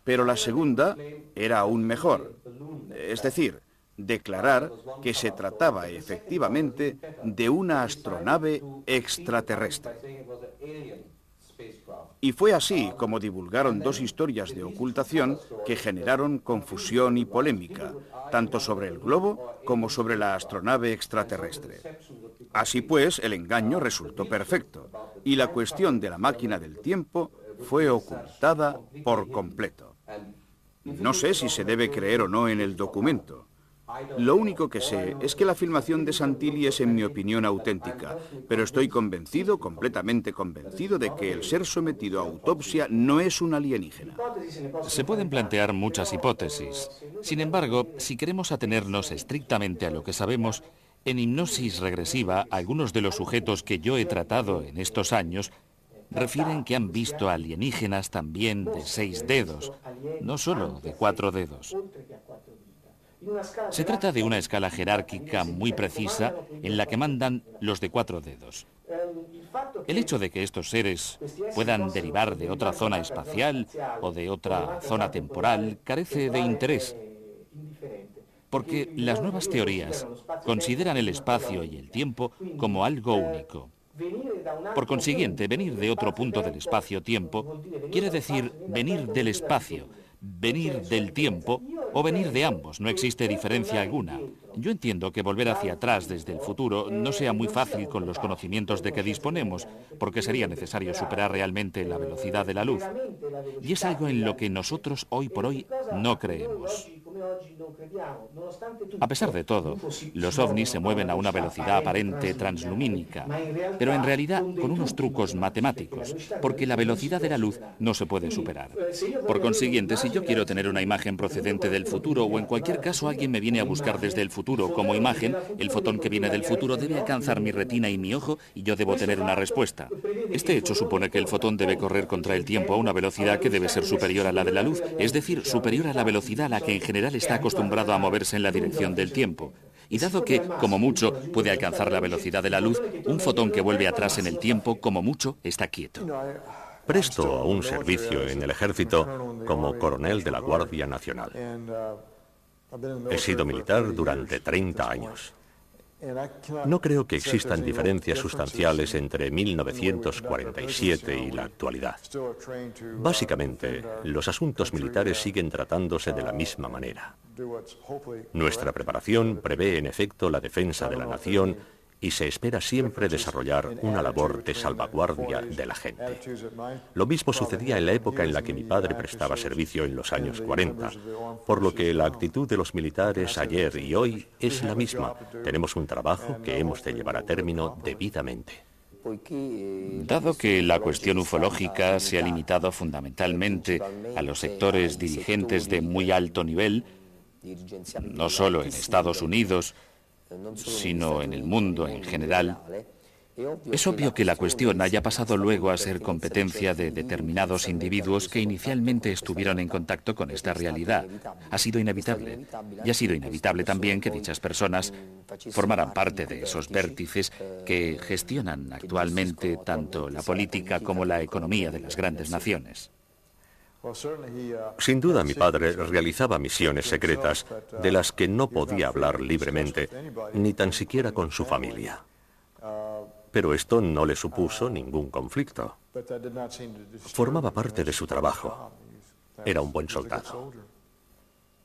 pero la segunda era aún mejor, es decir, declarar que se trataba efectivamente de una astronave extraterrestre. Y fue así como divulgaron dos historias de ocultación que generaron confusión y polémica, tanto sobre el globo como sobre la astronave extraterrestre. Así pues, el engaño resultó perfecto, y la cuestión de la máquina del tiempo fue ocultada por completo. No sé si se debe creer o no en el documento. Lo único que sé es que la filmación de Santilli es, en mi opinión, auténtica, pero estoy convencido, completamente convencido, de que el ser sometido a autopsia no es un alienígena. Se pueden plantear muchas hipótesis. Sin embargo, si queremos atenernos estrictamente a lo que sabemos, en hipnosis regresiva, algunos de los sujetos que yo he tratado en estos años refieren que han visto alienígenas también de 6 dedos, no solo de 4 dedos. Se trata de una escala jerárquica muy precisa en la que mandan los de 4 dedos. El hecho de que estos seres puedan derivar de otra zona espacial o de otra zona temporal carece de interés, porque las nuevas teorías consideran el espacio y el tiempo como algo único. Por consiguiente, venir de otro punto del espacio-tiempo quiere decir venir del espacio, venir del tiempo o venir de ambos. No existe diferencia alguna. Yo entiendo que volver hacia atrás desde el futuro no sea muy fácil con los conocimientos de que disponemos, porque sería necesario superar realmente la velocidad de la luz. Y es algo en lo que nosotros hoy por hoy no creemos. A pesar de todo, los ovnis se mueven a una velocidad aparente translumínica, pero en realidad con unos trucos matemáticos, porque la velocidad de la luz no se puede superar. Por consiguiente, si yo quiero tener una imagen procedente del futuro, o en cualquier caso alguien me viene a buscar desde el futuro como imagen, el fotón que viene del futuro debe alcanzar mi retina y mi ojo y yo debo tener una respuesta. Este hecho supone que el fotón debe correr contra el tiempo a una velocidad que debe ser superior a la de la luz, es decir, superior a la velocidad a la que en general está acostumbrado a moverse en la dirección del tiempo. Y dado que, como mucho, puede alcanzar la velocidad de la luz, un fotón que vuelve atrás en el tiempo, como mucho, está quieto. Presto a un servicio en el ejército como coronel de la Guardia Nacional. He sido militar durante 30 años. No creo que existan diferencias sustanciales entre 1947 y la actualidad. Básicamente, los asuntos militares siguen tratándose de la misma manera. Nuestra preparación prevé en efecto la defensa de la nación y se espera siempre desarrollar una labor de salvaguardia de la gente. Lo mismo sucedía en la época en la que mi padre prestaba servicio en los años 40, por lo que la actitud de los militares ayer y hoy es la misma. Tenemos un trabajo que hemos de llevar a término debidamente. Dado que la cuestión ufológica se ha limitado fundamentalmente a los sectores dirigentes de muy alto nivel, no solo en Estados Unidos, sino en el mundo en general, es obvio que la cuestión haya pasado luego a ser competencia de determinados individuos que inicialmente estuvieron en contacto con esta realidad. Ha sido inevitable. Y ha sido inevitable también que dichas personas formaran parte de esos vértices que gestionan actualmente tanto la política como la economía de las grandes naciones. Sin duda, mi padre realizaba misiones secretas de las que no podía hablar libremente, ni tan siquiera con su familia. Pero esto no le supuso ningún conflicto. Formaba parte de su trabajo. Era un buen soldado.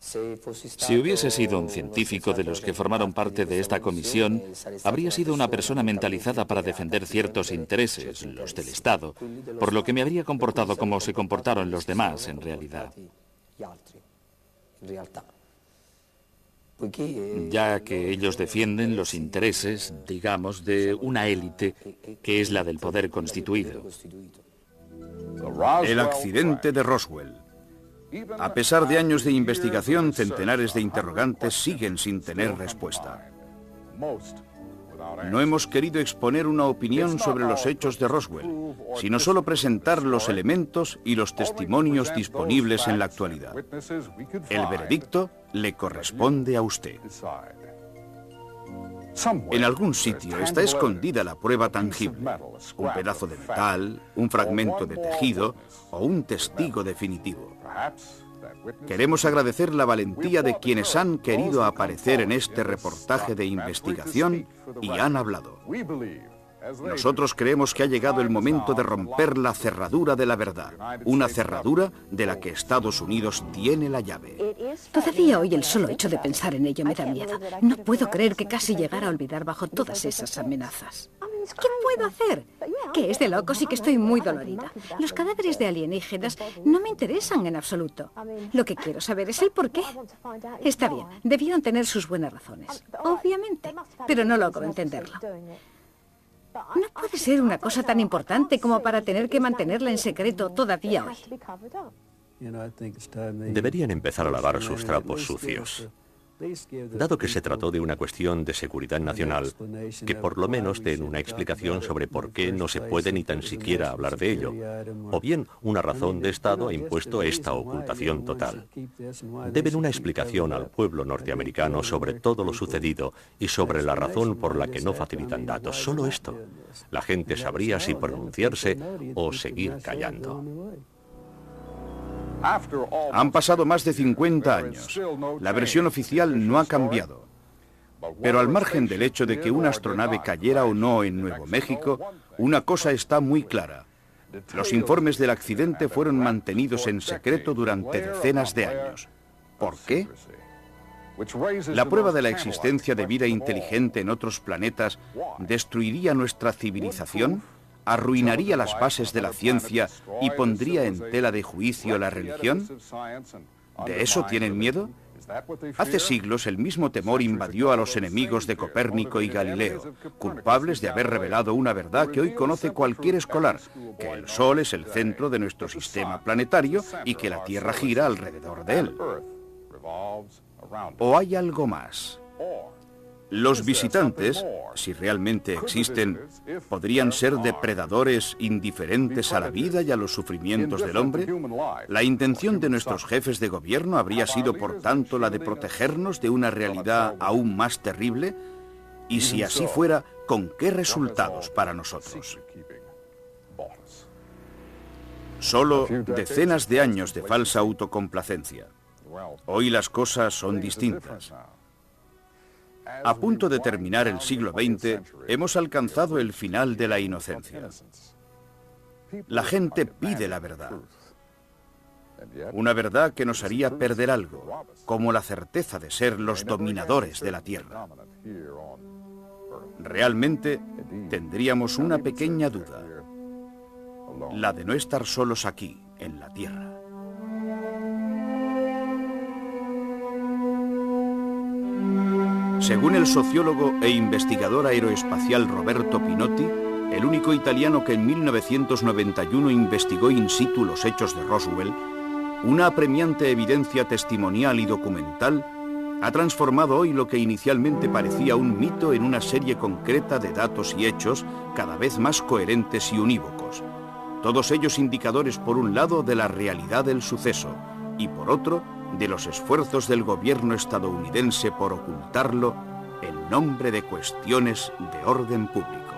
Si hubiese sido un científico de los que formaron parte de esta comisión, habría sido una persona mentalizada para defender ciertos intereses, los del Estado, por lo que me habría comportado como se comportaron los demás en realidad. Ya que ellos defienden los intereses, digamos, de una élite que es la del poder constituido. El accidente de Roswell. A pesar de años de investigación, centenares de interrogantes siguen sin tener respuesta. No hemos querido exponer una opinión sobre los hechos de Roswell, sino solo presentar los elementos y los testimonios disponibles en la actualidad. El veredicto le corresponde a usted. En algún sitio está escondida la prueba tangible, un pedazo de metal, un fragmento de tejido o un testigo definitivo. Queremos agradecer la valentía de quienes han querido aparecer en este reportaje de investigación y han hablado. Nosotros creemos que ha llegado el momento de romper la cerradura de la verdad, una cerradura de la que Estados Unidos tiene la llave. Todavía hoy el solo hecho de pensar en ello me da miedo. No puedo creer que casi llegara a olvidar bajo todas esas amenazas. ¿Qué puedo hacer? que es de locos y que estoy muy dolorida. Los cadáveres de alienígenas no me interesan en absoluto. Lo que quiero saber es el por qué. Está bien, debieron tener sus buenas razones, obviamente, pero no logro entenderlo. No puede ser una cosa tan importante como para tener que mantenerla en secreto todavía hoy. Deberían empezar a lavar sus trapos sucios. Dado que se trató de una cuestión de seguridad nacional, que por lo menos den una explicación sobre por qué no se puede ni tan siquiera hablar de ello, o bien una razón de Estado ha impuesto esta ocultación total. Deben una explicación al pueblo norteamericano sobre todo lo sucedido y sobre la razón por la que no facilitan datos. Solo esto. La gente sabría si pronunciarse o seguir callando. Han pasado más de 50 años. La versión oficial no ha cambiado. Pero al margen del hecho de que una astronave cayera o no en Nuevo México, una cosa está muy clara. Los informes del accidente fueron mantenidos en secreto durante decenas de años. ¿Por qué? La prueba de la existencia de vida inteligente en otros planetas destruiría nuestra civilización, arruinaría las bases de la ciencia y pondría en tela de juicio la religión. ¿De eso tienen miedo? Hace siglos el mismo temor invadió a los enemigos de Copérnico y Galileo, culpables de haber revelado una verdad que hoy conoce cualquier escolar, que el Sol es el centro de nuestro sistema planetario y que la Tierra gira alrededor de él. ¿O hay algo más? Los visitantes, si realmente existen, podrían ser depredadores indiferentes a la vida y a los sufrimientos del hombre. La intención de nuestros jefes de gobierno habría sido, por tanto, la de protegernos de una realidad aún más terrible. Y si así fuera, ¿con qué resultados para nosotros? Solo decenas de años de falsa autocomplacencia. Hoy las cosas son distintas. A punto de terminar el siglo XX, hemos alcanzado el final de la inocencia. La gente pide la verdad. Una verdad que nos haría perder algo, como la certeza de ser los dominadores de la Tierra. Realmente tendríamos una pequeña duda, la de no estar solos aquí, en la Tierra. Según el sociólogo e investigador aeroespacial Roberto Pinotti, el único italiano que en 1991 investigó in situ los hechos de Roswell, una apremiante evidencia testimonial y documental ha transformado hoy lo que inicialmente parecía un mito en una serie concreta de datos y hechos cada vez más coherentes y unívocos. Todos ellos indicadores, por un lado, de la realidad del suceso y, por otro, de los esfuerzos del gobierno estadounidense por ocultarlo en nombre de cuestiones de orden público.